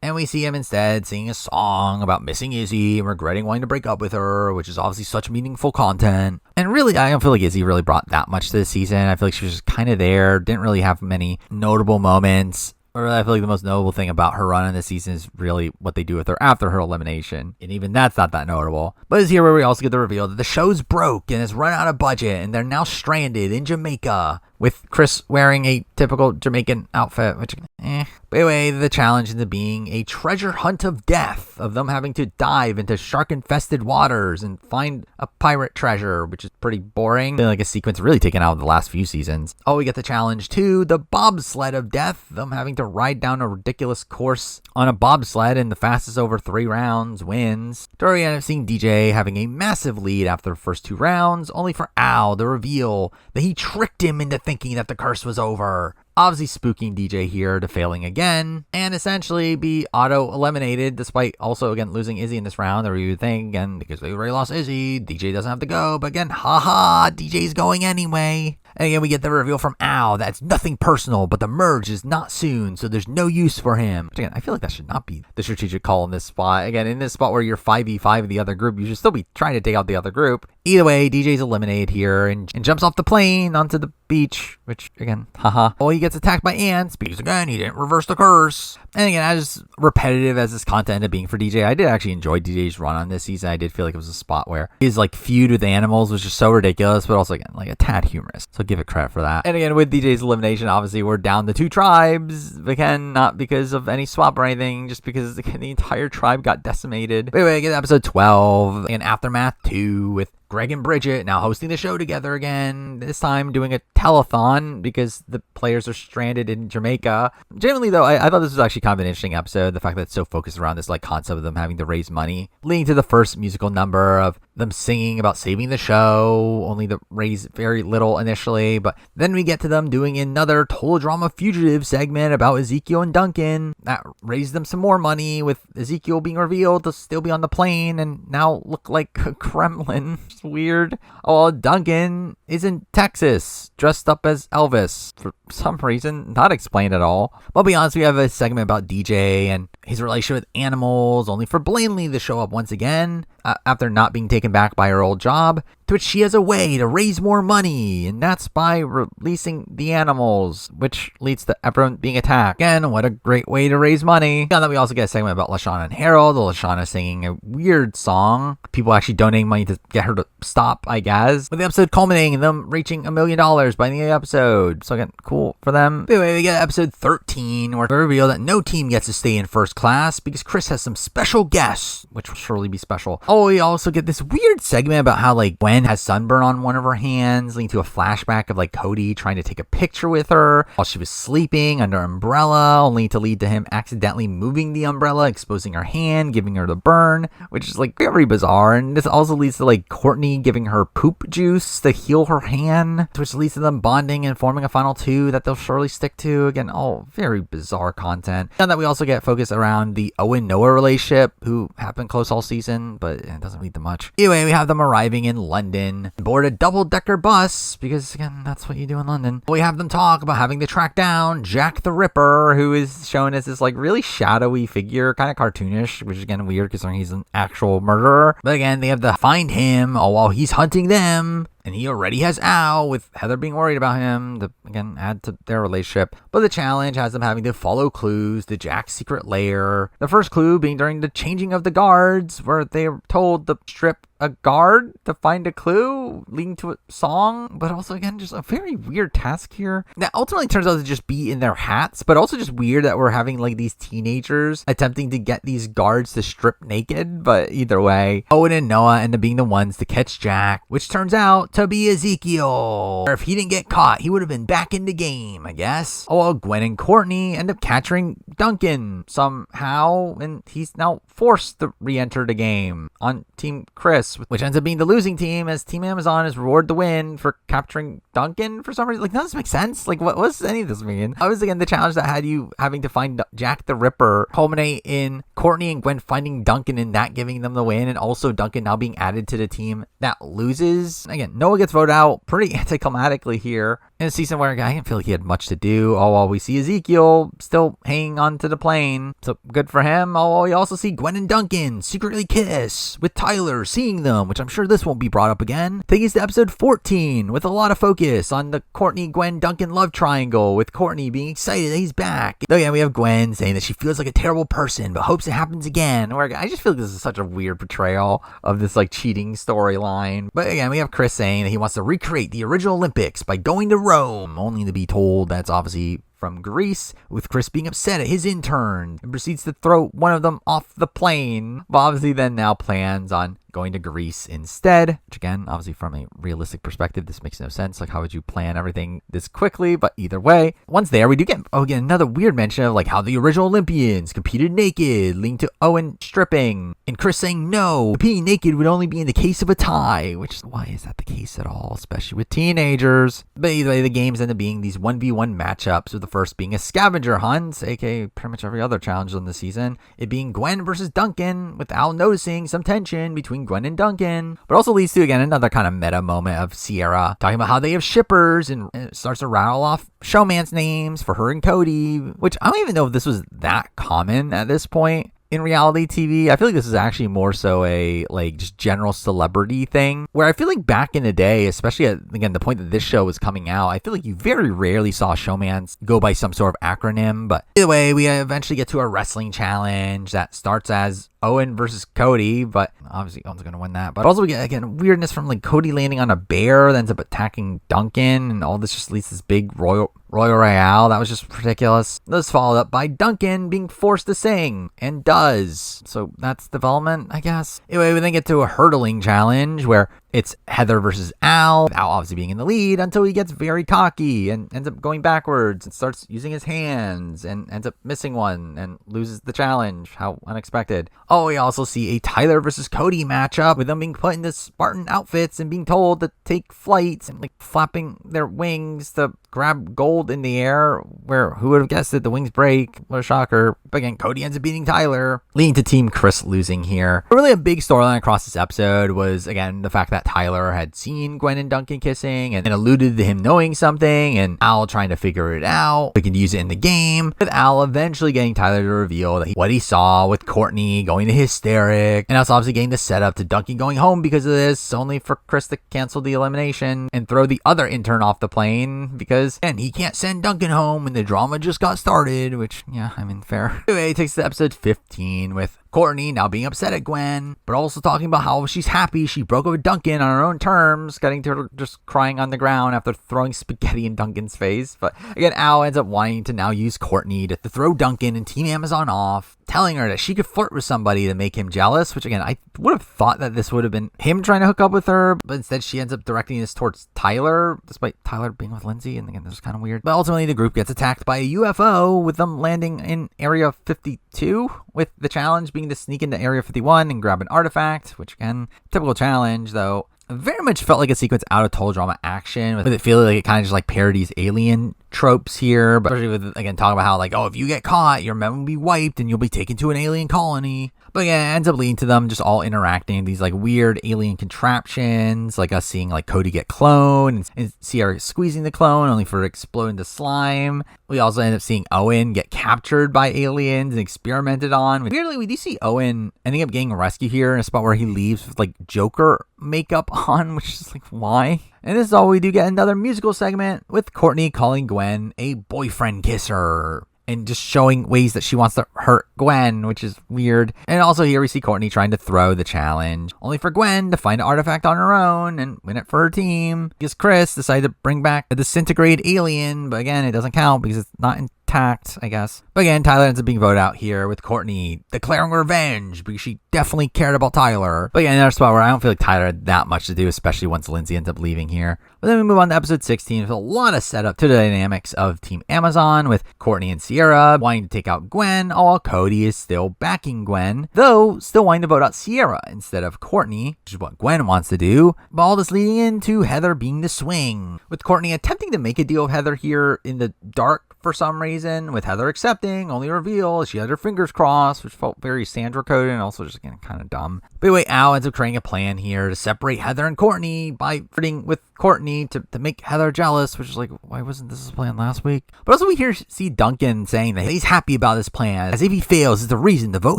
and we see him instead singing a song about missing Izzy and regretting wanting to break up with her, which is obviously such meaningful content. And really, I don't feel like Izzy really brought that much to the season. I feel like she was just kind of there, didn't really have many notable moments. Or I feel like the most notable thing about her run in this season is really what they do with her after her elimination. And even that's not that notable. But it's here where we also get the reveal that the show's broke and has run out of budget, and they're now stranded in Jamaica, with Chris wearing a typical Jamaican outfit, which, But anyway, the challenge ends up being a treasure hunt of death, of them having to dive into shark-infested waters and find a pirate treasure, which is pretty boring. Like a sequence really taken out of the last few seasons. We get the challenge too, the bobsled of death, them having to ride down a ridiculous course on a bobsled, and the fastest over 3 rounds wins. We end up seeing DJ having a massive lead after the first 2 rounds, only for Al to reveal that he tricked him into thinking that the curse was over. Obviously spooking DJ here to failing again, and essentially be auto-eliminated, despite also, again, losing Izzy in this round, or you would think, again, because they already lost Izzy, DJ doesn't have to go, but again, haha, DJ's going anyway. And again, we get the reveal from Al that it's nothing personal, but the merge is not soon, so there's no use for him. Which again, I feel like that should not be the strategic call in this spot. Again, in this spot where you're 5v5 of the other group, you should still be trying to take out the other group. Either way, DJ's eliminated here and jumps off the plane onto the beach, which again, haha. He gets attacked by ants because again, he didn't reverse the curse. And again, as repetitive as this content ended up being for DJ, I did actually enjoy DJ's run on this season. I did feel like it was a spot where his like feud with the animals was just so ridiculous, but also again, like a tad humorous. So give it credit for that. And again, with DJ's elimination, obviously we're down to 2 tribes. Again, not because of any swap or anything, just because again, the entire tribe got decimated. But anyway, I get episode 12 and Aftermath 2 with Greg and Bridget now hosting the show together again, this time doing a telethon because the players are stranded in Jamaica. Generally, though, I thought this was actually kind of an interesting episode. The fact that it's so focused around this like concept of them having to raise money, leading to the first musical number of them singing about saving the show, only to raise very little initially. But then we get to them doing another Total Drama Fugitive segment about Ezekiel and Duncan. That raised them some more money, with Ezekiel being revealed to still be on the plane and now look like a Kremlin. It's weird. Duncan is in Texas, dressed up as Elvis for some reason, not explained at all. But to be honest, we have a segment about DJ and his relationship with animals, only for Blanley to show up once again after not being taken back by her old job, to which she has a way to raise more money, and that's by releasing the animals, which leads to everyone being attacked. Again, what a great way to raise money. Now that we also get a segment about Lashana and Harold, Lashana singing a weird song, people actually donating money to get her to stop, I guess, with the episode culminating in them reaching $1 million by the end of the episode. So again, cool for them. But anyway, we get episode 13, where we reveal that no team gets to stay in first class because Chris has some special guests, which will surely be special. We also get this weird segment about how like Gwen Gwen has sunburn on one of her hands, leading to a flashback of like Cody trying to take a picture with her while she was sleeping under an umbrella, only to lead to him accidentally moving the umbrella, exposing her hand, giving her the burn, which is like very bizarre. And this also leads to like Courtney giving her poop juice to heal her hand, which leads to them bonding and forming a final two that they'll surely stick to. Again, all very bizarre content. And that we also get focused around the Owen-Noah relationship, who have been close all season, but it doesn't lead to much. Anyway, we have them arriving in London, board a double-decker bus, because again, that's what you do in London. We have them talk about having to track down Jack the Ripper, who is shown as this like really shadowy figure, kind of cartoonish, which is again weird considering he's an actual murderer. But again, they have to find him while he's hunting them. And he already has Al, with Heather being worried about him, to, again, add to their relationship. But the challenge has them having to follow clues to Jack's secret lair. The first clue being during the changing of the guards, where they are told to strip a guard to find a clue, leading to a song. But also, again, just a very weird task here. That ultimately turns out to just be in their hats, but also just weird that we're having like these teenagers attempting to get these guards to strip naked. But either way, Owen and Noah end up being the ones to catch Jack, which turns out to be Ezekiel. Or if he didn't get caught, he would have been back in the game, I guess. Oh, well, Gwen and Courtney end up capturing Duncan somehow, and he's now forced to re-enter the game on Team Chris, which ends up being the losing team, as Team Amazon is rewarded the win for capturing Duncan for some reason. Like, that doesn't make sense. Like, what does any of this mean? I was, again, the challenge that had you having to find Jack the Ripper culminate in Courtney and Gwen finding Duncan and that giving them the win, and also Duncan now being added to the team that loses. Again, Noah gets voted out pretty anticlimactically here in a season where I didn't feel like he had much to do. Oh, while we see Ezekiel still hanging onto the plane, so good for him. Oh, we also see Gwen and Duncan secretly kiss, with Tyler seeing them, which I'm sure this won't be brought up again. Taking us to episode 14 with a lot of focus on the Courtney, Gwen, Duncan love triangle, with Courtney being excited that he's back. So again, we have Gwen saying that she feels like a terrible person but hopes it happens again. Where I just feel like this is such a weird portrayal of this like cheating storyline. But again, we have Chris saying that he wants to recreate the original Olympics by going to Rome, only to be told that's obviously from Greece, with Chris being upset at his intern and proceeds to throw one of them off the plane. But obviously then now plans on going to Greece instead, which again, obviously from a realistic perspective, this makes no sense. Like, how would you plan everything this quickly? But either way, once there, we do get, again, another weird mention of like how the original Olympians competed naked, leading to Owen stripping, and Chris saying no, competing naked would only be in the case of a tie, which why is that the case at all, especially with teenagers? But either way, the games end up being these 1v1 matchups, with the first being a scavenger hunt, aka pretty much every other challenge on the season, it being Gwen versus Duncan, with Al noticing some tension between Gwen and Duncan, but also leads to, again, another kind of meta moment of Sierra talking about how they have shippers, and it starts to rattle off showman's names for her and Cody, which I don't even know if this was that common at this point in reality TV. I feel like this is actually more so a like just general celebrity thing, where I feel like back in the day, especially at, again, the point that this show was coming out, I feel like you very rarely saw showmans go by some sort of acronym. But either way, we eventually get to a wrestling challenge that starts as Owen versus Cody, but obviously Owen's going to win that. But also we get, again, weirdness from like Cody landing on a bear that ends up attacking Duncan, and all this just leads to this big Royal Royale. That was just ridiculous. This followed up by Duncan being forced to sing, and does. So that's development, I guess. Anyway, we then get to a hurdling challenge where it's Heather versus Al, Al obviously being in the lead until he gets very cocky and ends up going backwards and starts using his hands and ends up missing one and loses the challenge. How unexpected. Oh, we also see a Tyler versus Cody matchup with them being put into Spartan outfits and being told to take flights and like flapping their wings to grab gold in the air, where who would have guessed it, the wings break. What a shocker. But again, Cody ends up beating Tyler, leading to Team Chris losing here. Really a big storyline across this episode was, again, the fact that Tyler had seen Gwen and Duncan kissing and alluded to him knowing something, and Al trying to figure it out. We can use it in the game, with Al eventually getting Tyler to reveal that what he saw with Courtney going to hysteric, and that's obviously getting the setup to Duncan going home because of this, only for Chris to cancel the elimination and throw the other intern off the plane because, and he can't send Duncan home and the drama just got started, which, yeah, I mean, fair. Anyway, it takes to episode 15 with Courtney now being upset at Gwen, but also talking about how she's happy she broke up with Duncan on her own terms, getting to her just crying on the ground after throwing spaghetti in Duncan's face. But again, Al ends up wanting to now use Courtney to throw Duncan and Team Amazon off, telling her that she could flirt with somebody to make him jealous, which again, I would have thought that this would have been him trying to hook up with her, but instead she ends up directing this towards Tyler, despite Tyler being with Lindsay, and again, this is kind of weird. But ultimately, the group gets attacked by a UFO, with them landing in Area 52, with the challenge being to sneak into Area 51 and grab an artifact, which again, typical challenge, though. Very much felt like a sequence out of Total Drama Action, with it feeling like it kind of just like parodies Alien tropes here, but especially with, again, talking about how like, oh, if you get caught, your memory will be wiped and you'll be taken to an alien colony. But again, it ends up leading to them just all interacting in these like weird alien contraptions, like us seeing like Cody get cloned and Sierra squeezing the clone only for it to explode into slime. We also end up seeing Owen get captured by aliens and experimented on. Weirdly, we do see Owen ending up getting rescued here in a spot where he leaves with like Joker makeup on, which is like, why? And this is all we do get another musical segment with Courtney calling Gwen a boyfriend kisser, and just showing ways that she wants to hurt Gwen, which is weird. And also here we see Courtney trying to throw the challenge, only for Gwen to find an artifact on her own and win it for her team, because Chris decided to bring back a disintegrated alien, but again, it doesn't count because it's not intact, I guess. But again, Tyler ends up being voted out here, with Courtney declaring revenge because she definitely cared about Tyler. But again, another spot where I don't feel like Tyler had that much to do, especially once Lindsay ends up leaving here. But then we move on to episode 16 with a lot of setup to the dynamics of Team Amazon, with Courtney and Sierra wanting to take out Gwen, while Cody is still backing Gwen, though still wanting to vote out Sierra instead of Courtney, which is what Gwen wants to do. But all this leading into Heather being the swing, with Courtney attempting to make a deal with Heather here in the dark for some reason, with Heather accepting, only to reveal she had her fingers crossed, which felt very Sandra coded and also just again kind of dumb. But anyway, Al ends up creating a plan here to separate Heather and Courtney by flirting with Courtney to make Heather jealous, which is like, why wasn't this plan last week? But also we see Duncan saying that he's happy about this plan, as if he fails is the reason to vote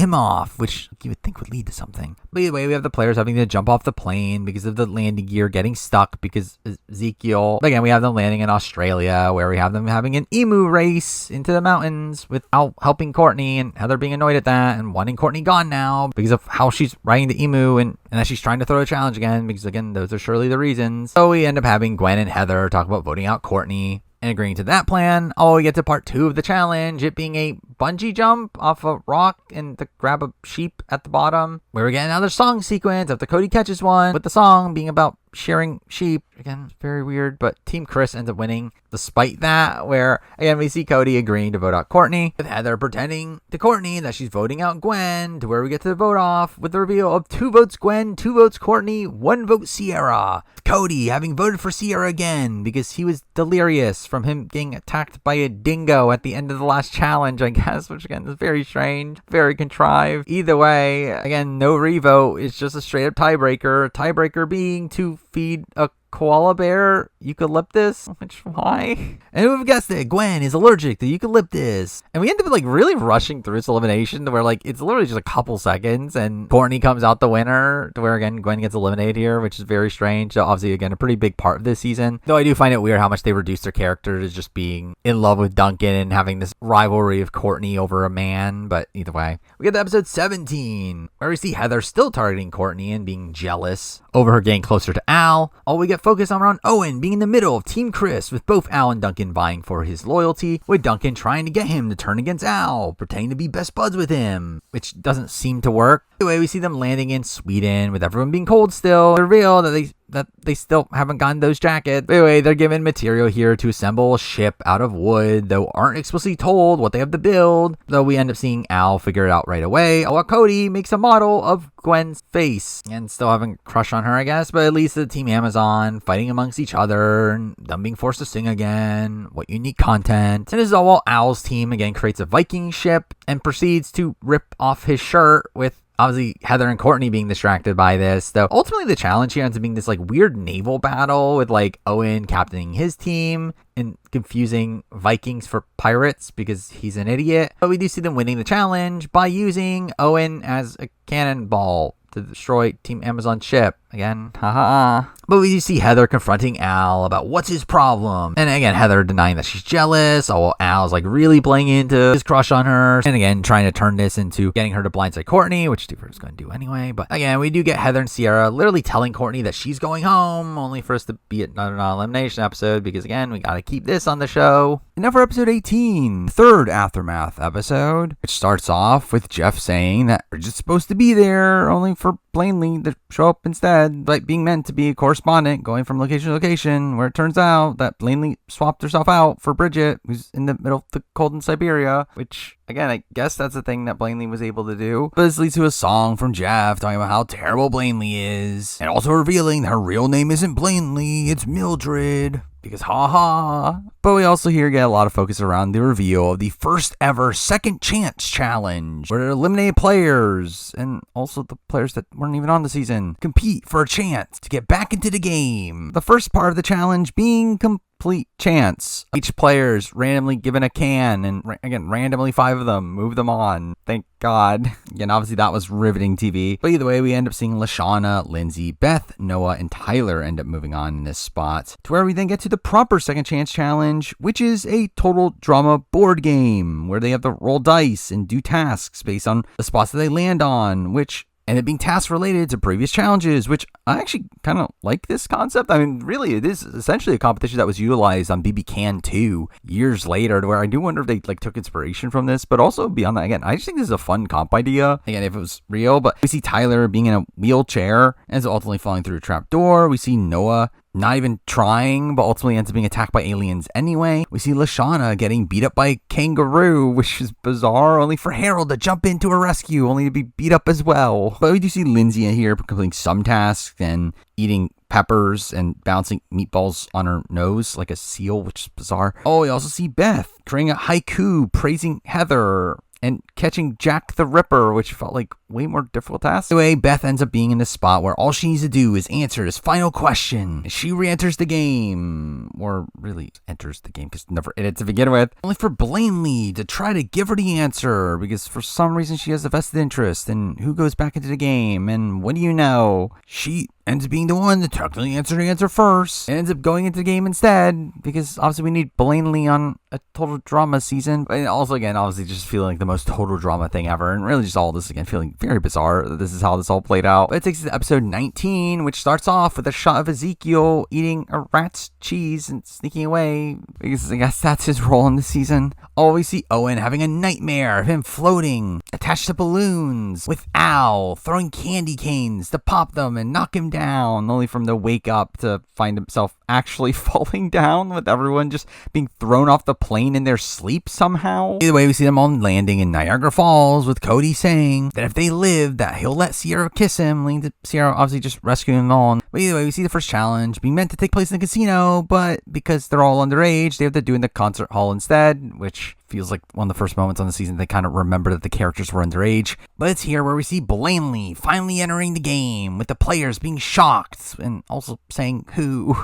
him off, which you would think would lead to something. But either way, we have the players having to jump off the plane because of the landing gear getting stuck because Ezekiel. But again, we have them landing in Australia, where we have them having an emu race into the mountains with Al helping Courtney, and Heather being annoyed at that and wanting Courtney gone now because of how she's riding the emu and that she's trying to throw a challenge again, because again, those are surely the reasons. So we end up having Gwen and Heather talk about voting out Courtney and agreeing to that plan. Oh, we get to part 2 of the challenge, it being a bungee jump off a rock and to grab a sheep at the bottom, where we get another song sequence after Cody catches one, with the song being about sharing sheep. Again, very weird, but Team Chris ends up winning despite that, where again we see Cody agreeing to vote out Courtney, with Heather pretending to Courtney that she's voting out Gwen, to where we get to the vote off with the reveal of 2 votes Gwen, 2 votes Courtney, 1 vote Sierra. Cody having voted for Sierra again because he was delirious from him getting attacked by a dingo at the end of the last challenge, I guess, which again is very strange, very contrived. Either way, again, no revote. It's just a straight up tiebreaker. Tiebreaker being to feed a koala bear eucalyptus, which why? And who would have guessed it? Gwen is allergic to eucalyptus. And we end up like really rushing through this elimination to where like it's literally just a couple seconds and Courtney comes out the winner, to where again Gwen gets eliminated here, which is very strange. So obviously again a pretty big part of this season, though I do find it weird how much they reduced their character to just being in love with Duncan and having this rivalry of Courtney over a man. But either way, we get to episode 17, where we see Heather still targeting Courtney and being jealous over her getting closer to Al. All we get focused on around Owen being in the middle of Team Chris, with both Al and Duncan vying for his loyalty, with Duncan trying to get him to turn against Al, pretending to be best buds with him, which doesn't seem to work. Anyway, we see them landing in Sweden, with everyone being cold still. They reveal that they still haven't gotten those jackets. Anyway, they're given material here to assemble a ship out of wood, though aren't explicitly told what they have to build, though we end up seeing Al figure it out right away, while Cody makes a model of Gwen's face, and still having a crush on her, I guess, but at least the Team Amazon fighting amongst each other, and them being forced to sing again, what unique content. And this is all while Al's team again creates a Viking ship, and proceeds to rip off his shirt, with obviously Heather and Courtney being distracted by this, though ultimately the challenge here ends up being this like weird naval battle, with like Owen captaining his team and confusing Vikings for pirates because he's an idiot. But we do see them winning the challenge by using Owen as a cannonball to destroy Team Amazon's ship. Again, haha. But we do see Heather confronting Al about what's his problem. And again, Heather denying that she's jealous. Oh, well, Al's like really playing into his crush on her. And again, trying to turn this into getting her to blindside Courtney, which Steve was going to do anyway. But again, we do get Heather and Sierra literally telling Courtney that she's going home, only for us to be another non-elimination episode because again, we got to keep this on the show. And now for episode 18, third Aftermath episode, which starts off with Jeff saying that we're just supposed to be there, only for Blanley to show up instead, like being meant to be a correspondent going from location to location, where it turns out that Blanley swapped herself out for Bridget, who's in the middle of the cold in Siberia, which again, I guess that's a thing that Blanley was able to do. But this leads to a song from Jeff talking about how terrible Blanley is, and also revealing that her real name isn't Blanley, it's Mildred. Because haha. But we also here get a lot of focus around the reveal of the first ever Second Chance Challenge, where eliminated players, and also the players that weren't even on the season, compete for a chance to get back into the game. The first part of the challenge being complete chance. Each player's randomly given a can, and again, randomly 5 of them, move them on. Thank God. Again, obviously that was riveting TV. But either way, we end up seeing Lashana, Lindsay, Beth, Noah, and Tyler end up moving on in this spot, to where we then get to the proper Second Chance Challenge, which is a total drama board game, where they have to roll dice and do tasks based on the spots that they land on, which and it being tasks related to previous challenges, which I actually kind of like this concept. I mean, really, it is essentially a competition that was utilized on BB Can 2 years later, to where I do wonder if they like took inspiration from this, but also beyond that, again, I just think this is a fun comp idea, again, if it was real. But we see Tyler being in a wheelchair and is ultimately falling through a trap door. We see Noah not even trying, but ultimately ends up being attacked by aliens anyway. We see Lashana getting beat up by a kangaroo, which is bizarre, only for Harold to jump into a rescue, only to be beat up as well. But we do see Lindsay in here completing some tasks and eating peppers and bouncing meatballs on her nose like a seal, which is bizarre. Oh, we also see Beth creating a haiku praising Heather and catching Jack the Ripper, which felt like way more difficult task. Anyway, Beth ends up being in this spot where all she needs to do is answer this final question. She re-enters the game, or really enters the game because never in it to begin with, only for Blanley to try to give her the answer because for some reason she has a vested interest in who goes back into the game. And what do you know? She ends up being the one to technically answer the answer first, and ends up going into the game instead because obviously we need Blanley on a total drama season. But also, again, obviously just feeling like the most total drama thing ever, and really just all this again feeling very bizarre that this is how this all played out. But it takes us to episode 19, which starts off with a shot of Ezekiel eating a rat's cheese and sneaking away because I guess that's his role in the season. Oh, we see Owen having a nightmare of him floating attached to balloons, with Al throwing candy canes to pop them and knock him down, only for him to wake up to find himself actually falling down, with everyone just being thrown off the plane in their sleep somehow. Either way, we see them all landing in Niagara Falls, with Cody saying that if they live, that he'll let Sierra kiss him, leading to Sierra obviously just rescuing them all. But either way, we see the first challenge being meant to take place in the casino, but because they're all underage, they have to do it in the concert hall instead, which feels like one of the first moments on the season they kind of remember that the characters were underage. But it's here where we see Blanley finally entering the game, with the players being shocked and also saying who,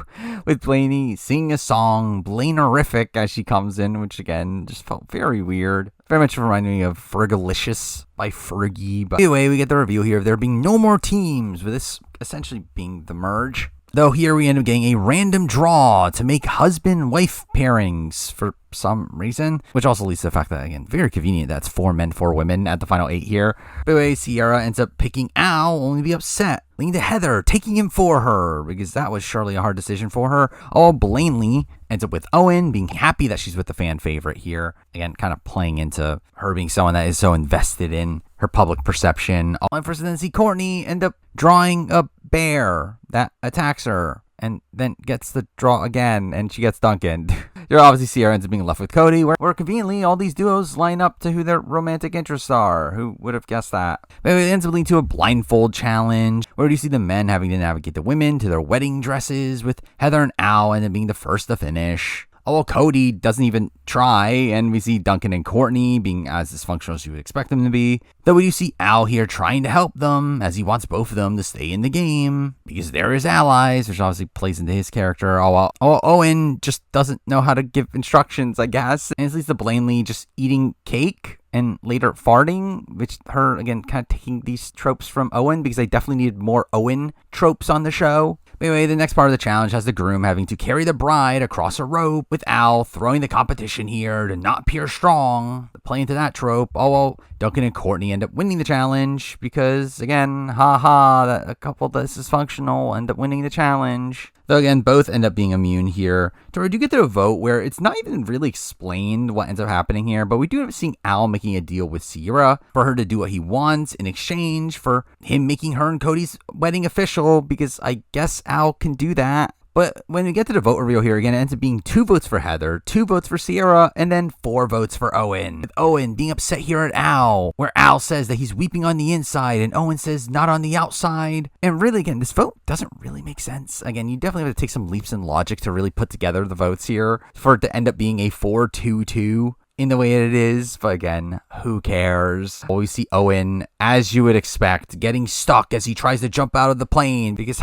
with Blaney singing a song, Blainerific, as she comes in, which again just felt very weird. Very much reminded me of Fergalicious by Fergie. But anyway, we get the reveal here of there being no more teams, with this essentially being the merge. Though here we end up getting a random draw to make husband-wife pairings for some reason, which also leads to the fact that, again, very convenient that's 4 men, 4 women at the final 8 here. But anyway, Sierra ends up picking Al, only to be upset, leading to Heather taking him for her, because that was surely a hard decision for her. All Blanley ends up with Owen, being happy that she's with the fan favorite here. Again, kind of playing into her being someone that is so invested in her public perception. And first, then see Courtney end up drawing a bear that attacks her, and then gets the draw again, and she gets Duncan. You're obviously Sierra ends up being left with Cody, where conveniently all these duos line up to who their romantic interests are. Who would have guessed that? But it ends up leading to a blindfold challenge, where you see the men having to navigate the women to their wedding dresses, with Heather and Al ending up being the first to finish. Oh, well, Cody doesn't even try, and we see Duncan and Courtney being as dysfunctional as you would expect them to be. Though we do see Al here trying to help them, as he wants both of them to stay in the game, because they're his allies, which obviously plays into his character. Owen just doesn't know how to give instructions, I guess. And it leads to Blanley just eating cake and later farting, which her, again, kind of taking these tropes from Owen, because I definitely needed more Owen tropes on the show. But anyway, the next part of the challenge has the groom having to carry the bride across a rope, with Al throwing the competition here to not appear strong. Play into that trope. Oh, well, Duncan and Courtney end up winning the challenge because, again, that a couple that's dysfunctional end up winning the challenge. Though, again, both end up being immune here. So we do get to a vote where it's not even really explained what ends up happening here, but we do end up seeing Al making a deal with Sierra for her to do what he wants in exchange for him making her and Cody's wedding official, because I guess Al can do that. But when we get to the vote reveal here, again, it ends up being 2 votes for Heather, 2 votes for Sierra, and then 4 votes for Owen. With Owen being upset here at Al, where Al says that he's weeping on the inside, and Owen says not on the outside. And really, again, this vote doesn't really make sense. Again, you definitely have to take some leaps in logic to really put together the votes here for it to end up being a 4-2-2. In the way it is, but again, who cares? We see Owen, as you would expect, getting stuck as he tries to jump out of the plane because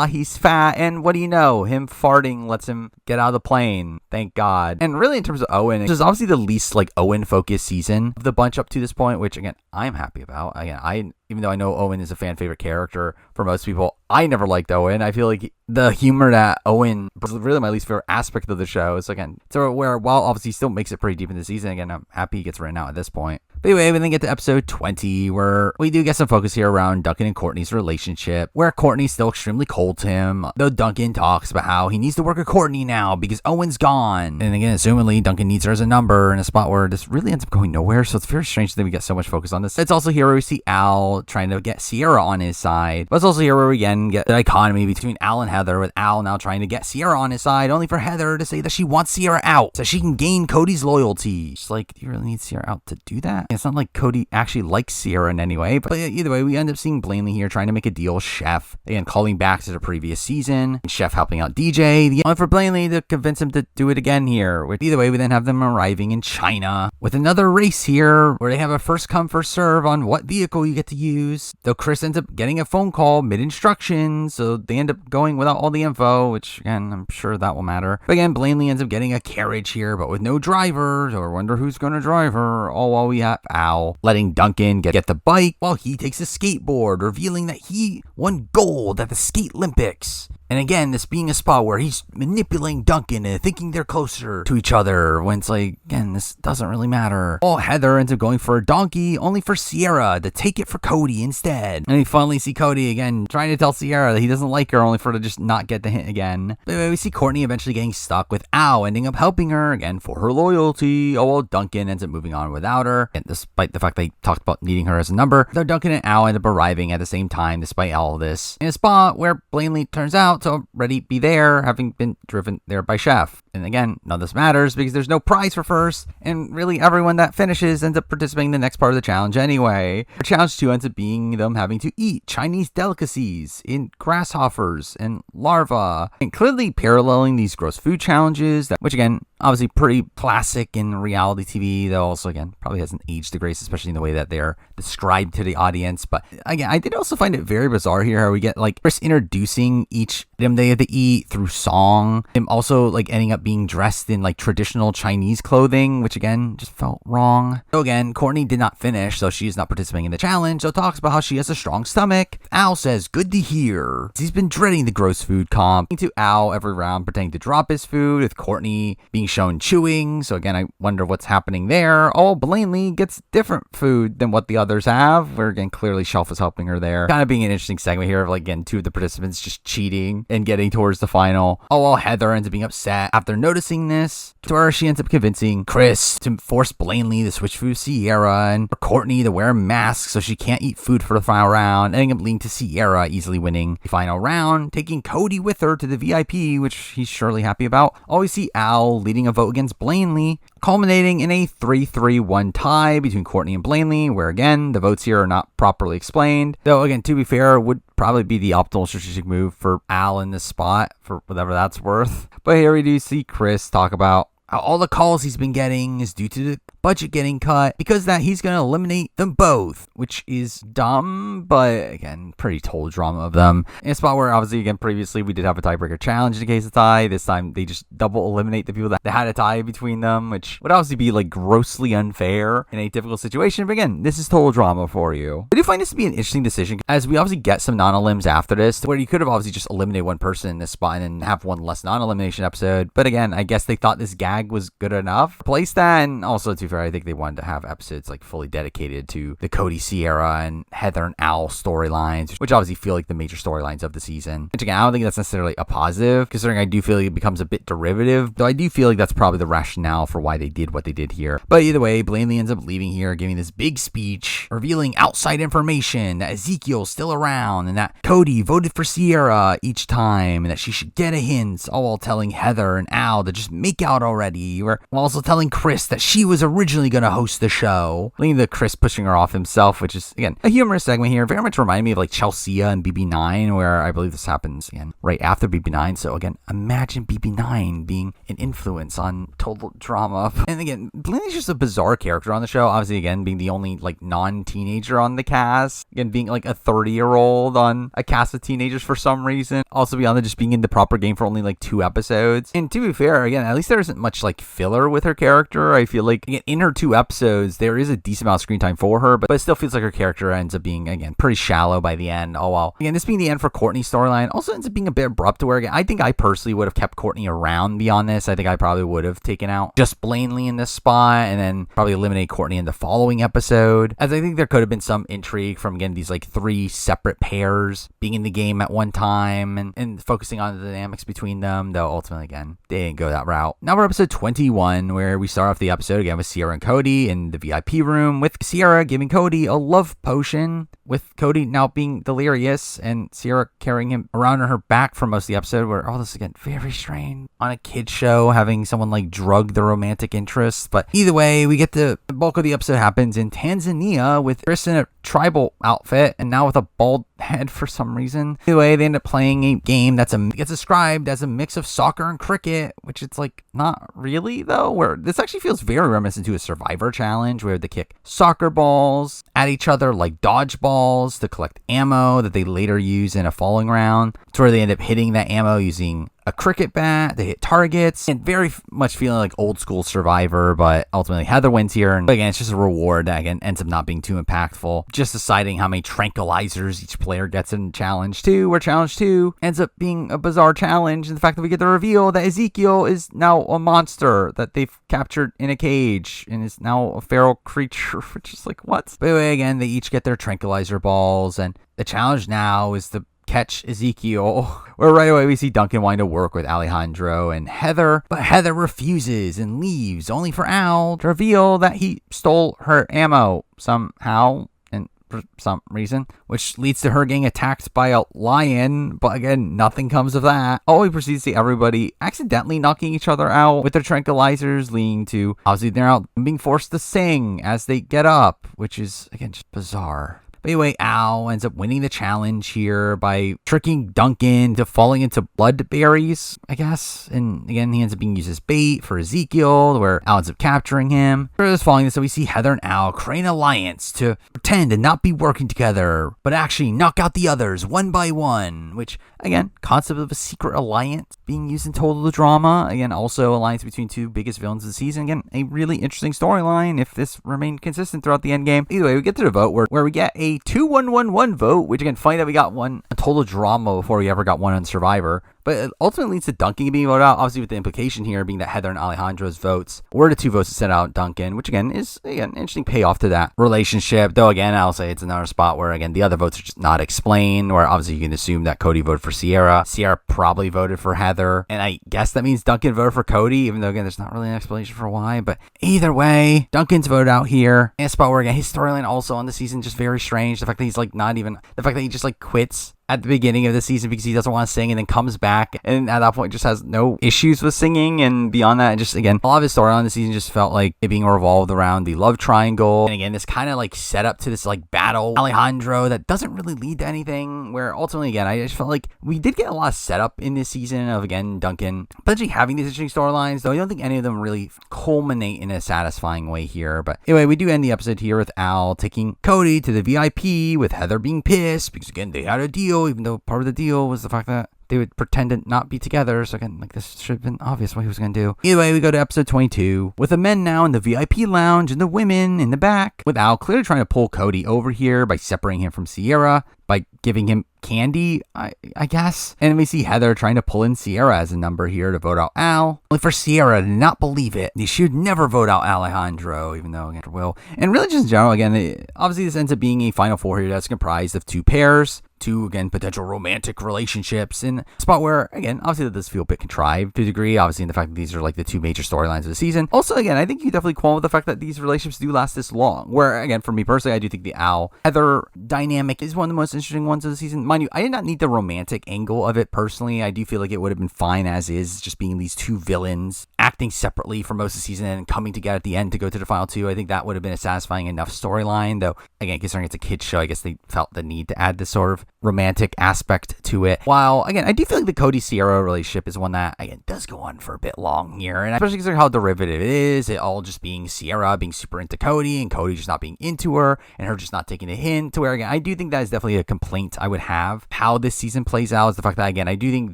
he's fat, and what do you know? Him farting lets him get out of the plane. Thank God. And really, in terms of Owen, this is obviously the least Owen-focused season of the bunch up to this point, which again, I'm happy about. Again, even though I know Owen is a fan favorite character for most people, I never liked Owen. I feel like the humor that Owen was really my least favorite aspect of the show. So again, where while obviously he still makes it pretty deep in the season, again, I'm happy he gets written out at this point. But anyway, we then get to episode 20, where we do get some focus here around Duncan and Courtney's relationship, where Courtney's still extremely cold to him, though Duncan talks about how he needs to work with Courtney now because Owen's gone. And again, assumingly, Duncan needs her as a number in a spot where this really ends up going nowhere, so it's very strange that we get so much focus on this. It's also here where we see Al trying to get Sierra on his side, but it's also here where we again get the dichotomy between Al and Heather, with Al now trying to get Sierra on his side, only for Heather to say that she wants Sierra out so she can gain Cody's loyalty. She's like, do you really need Sierra out to do that? It's not like Cody actually likes Sierra in any way, but either way, we end up seeing Blanley here trying to make a deal with Chef, again, calling back to the previous season, and Chef helping out DJ, only for Blanley to convince him to do it again here. Which, either way, we then have them arriving in China with another race here, where they have a first come, first serve on what vehicle you get to use, though Chris ends up getting a phone call mid-instruction, so they end up going without all the info, which, again, I'm sure that will matter. But again, Blanley ends up getting a carriage here, but with no driver, so I wonder who's going to drive her, all while we have Al letting Duncan get the bike while he takes a skateboard, revealing that he won gold at the Skate Olympics. And again, this being a spot where he's manipulating Duncan and thinking they're closer to each other, when it's like, again, this doesn't really matter. Oh, Heather ends up going for a donkey, only for Sierra to take it for Cody instead. And we finally see Cody again trying to tell Sierra that he doesn't like her, only for her to just not get the hint again. But anyway, we see Courtney eventually getting stuck, with Al ending up helping her again for her loyalty. Oh, well, Duncan ends up moving on without her, and despite the fact they talked about needing her as a number, though Duncan and Al end up arriving at the same time despite all of this, in a spot where Blanley turns out to already be there, having been driven there by Chef. And again, none of this matters because there's no prize for first, and really everyone that finishes ends up participating in the next part of the challenge anyway. Challenge 2 ends up being them having to eat Chinese delicacies in grasshoppers and larvae, and clearly paralleling these gross food challenges, which again, obviously pretty classic in reality TV, though also again probably hasn't aged to grace, especially in the way that they're described to the audience. But again, I did also find it very bizarre here how we get Chris introducing each item they have to eat through song, him also ending up being dressed in traditional Chinese clothing, which again just felt wrong. So again, Courtney did not finish, so she is not participating in the challenge, so talks about how she has a strong stomach. Al says, good to hear. He's been dreading the gross food comp, to Al every round pretending to drop his food, with Courtney being shown chewing, so again, I wonder what's happening there. Oh, Blanley gets different food than what the others have, where again, clearly Shelf is helping her there. Kind of being an interesting segment here of again, 2 of the participants just cheating and getting towards the final. Oh, well, Heather ends up being upset after noticing this, to where she ends up convincing Chris to force Blanley to switch food with Sierra, and for Courtney to wear a mask so she can't eat food for the final round, ending up leading to Sierra easily winning the final round, taking Cody with her to the VIP, which he's surely happy about. Always see Al leading a vote against Blanley, culminating in a 3-3-1 tie between Courtney and Blanley, where again, the votes here are not properly explained. Though again, to be fair, would probably be the optimal strategic move for Al in this spot, for whatever that's worth. But here we do see Chris talk about how all the calls he's been getting is due to the budget getting cut, because that he's going to eliminate them both, which is dumb, but again, pretty total drama of them. In a spot where obviously, again, previously we did have a tiebreaker challenge in the case of tie. This time they just double eliminate the people that had a tie between them, which would obviously be like grossly unfair in a difficult situation. But again, this is total drama for you. I do find this to be an interesting decision, as we obviously get some non-elims after this, where you could have obviously just eliminated one person in this spot and then have one less non-elimination episode. But again, I guess they thought this gag was good enough. Replace that, and also, to be fair, I think they wanted to have episodes like fully dedicated to the Cody, Sierra, and Heather and Al storylines, which obviously feel like the major storylines of the season. Which again, I don't think that's necessarily a positive, considering I do feel like it becomes a bit derivative, though I do feel like that's probably the rationale for why they did what they did here. But either way, Blanley ends up leaving here, giving this big speech, revealing outside information that Ezekiel's still around, and that Cody voted for Sierra each time, and that she should get a hint, all while telling Heather and Al to just make out already, while also telling Chris that she was originally going to host the show, leading to Chris pushing her off himself, which is, again, a humorous segment here. Very much reminded me of like Chelsea and BB9, where I believe this happens, again, right after BB9. So again, imagine BB9 being an influence on total drama. And again, Blaney's just a bizarre character on the show. Obviously, again, being the only like non-teenager on the cast. Again, being like a 30-year-old on a cast of teenagers for some reason. Also beyond that, just being in the proper game for only like 2 episodes. And to be fair, again, at least there isn't much like filler with her character. I feel like, again, in her 2 episodes, there is a decent amount of screen time for her, but it still feels like her character ends up being, again, pretty shallow by the end. Oh well. Again, this being the end for Courtney's storyline also ends up being a bit abrupt, to where, again, I think I personally would have kept Courtney around beyond this. I think I probably would have taken out just Blanley in this spot, and then probably eliminate Courtney in the following episode, as I think there could have been some intrigue from, again, these like 3 separate pairs being in the game at one time, and focusing on the dynamics between them, though ultimately, again, they didn't go that route. Now we're episode 21, where we start off the episode again with Sierra and Cody in the VIP room, with Sierra giving Cody a love potion, with Cody now being delirious, and Sierra carrying him around on her back for most of the episode, where all this, again, very strange on a kid show, having someone like drug the romantic interest. But either way, we get the bulk of the episode happens in Tanzania, with Chris in a tribal outfit and now with a bald head for some reason. Either way, they end up playing a game that's gets described as a mix of soccer and cricket, which it's like not really though, where this actually feels very reminiscent to a Survivor challenge, where they kick soccer balls at each other like dodgeballs to collect ammo that they later use in a following round, to where they end up hitting that ammo using a cricket bat. They hit targets, and very much feeling like old school Survivor, but ultimately Heather wins here. And again, it's just a reward that, again, ends up not being too impactful. Just deciding how many tranquilizers each player gets in Challenge 2, where Challenge 2 ends up being a bizarre challenge, and the fact that we get the reveal that Ezekiel is now a monster that they've captured in a cage and is now a feral creature, which is like, what? But anyway, again, they each get their tranquilizer balls, and the challenge now is to catch Ezekiel, where right away we see Duncan wanting to work with Alejandro and Heather, but Heather refuses and leaves, only for Al to reveal that he stole her ammo somehow and for some reason, which leads to her getting attacked by a lion. But again, nothing comes of that. Oh, we proceed to see everybody accidentally knocking each other out with their tranquilizers, leading to obviously they're out being forced to sing as they get up, which is, again, just bizarre. But anyway, Al ends up winning the challenge here by tricking Duncan to falling into blood berries, I guess. And again, he ends up being used as bait for Ezekiel, where Al ends up capturing him. Following this, so we see Heather and Al create an alliance to pretend to not be working together, but actually knock out the others one by one, which, again, concept of a secret alliance being used in total drama. Again, also alliance between 2 biggest villains of the season. Again, a really interesting storyline if this remained consistent throughout the end game. Either way, we get to the vote where we get a 2-1-1-1 vote, which again, funny that we got one a total drama before we ever got one on Survivor. But it ultimately leads to Duncan being voted out, obviously with the implication here being that Heather and Alejandro's votes were the 2 votes to send out Duncan, which again is, again, an interesting payoff to that relationship. Though again, I'll say it's another spot where, again, the other votes are just not explained, where obviously you can assume that Cody voted for Sierra. Sierra probably voted for Heather, and I guess that means Duncan voted for Cody, even though, again, there's not really an explanation for why. But either way, Duncan's voted out here in a spot where, again, his storyline also on the season just very strange. The fact that he's like not even, the fact that he just like quits at the beginning of the season because he doesn't want to sing, and then comes back and at that point just has no issues with singing. And beyond that, just again, a lot of his storyline this season just felt like it being revolved around the love triangle. And again, this kind of like set up to this like battle Alejandro that doesn't really lead to anything, where ultimately again I just felt like we did get a lot of setup in this season of again Duncan potentially having these interesting storylines, though I don't think any of them really culminate in a satisfying way here. But anyway, we do end the episode here with Al taking Cody to the VIP, with Heather being pissed because again they had a deal, even though part of the deal was the fact that they would pretend to not be together. So again, like this should have been obvious what he was going to do. Either way, we go to episode 22 with the men now in the VIP lounge and the women in the back, with Al clearly trying to pull Cody over here by separating him from Sierra, by giving him candy, I guess. And we see Heather trying to pull in Sierra as a number here to vote out Al. Only for Sierra to not believe it. She would never vote out Alejandro, even though again will. And really just in general, again, obviously this ends up being a final four here that's comprised of two pairs. Two, again, potential romantic relationships in a spot where, again, obviously that does feel a bit contrived to a degree, obviously in the fact that these are like the two major storylines of the season. Also, again, I think you definitely qualm with the fact that these relationships do last this long, where, again, for me personally, I do think the Al-Heather dynamic is one of the most interesting ones of the season. Mind you, I did not need the romantic angle of it personally. I do feel like it would have been fine as is, just being these two villains acting separately for most of the season and coming together at the end to go to the final two. I think that would have been a satisfying enough storyline, though, again, considering it's a kid's show, I guess they felt the need to add this sort of romantic aspect to it. While, again, I do feel like the Cody-Sierra relationship is one that, again, does go on for a bit long here, and especially considering how derivative it is, it all just being Sierra being super into Cody, and Cody just not being into her, and her just not taking a hint, to where, again, I do think that is definitely a complaint I would have. How this season plays out is the fact that, again, I do think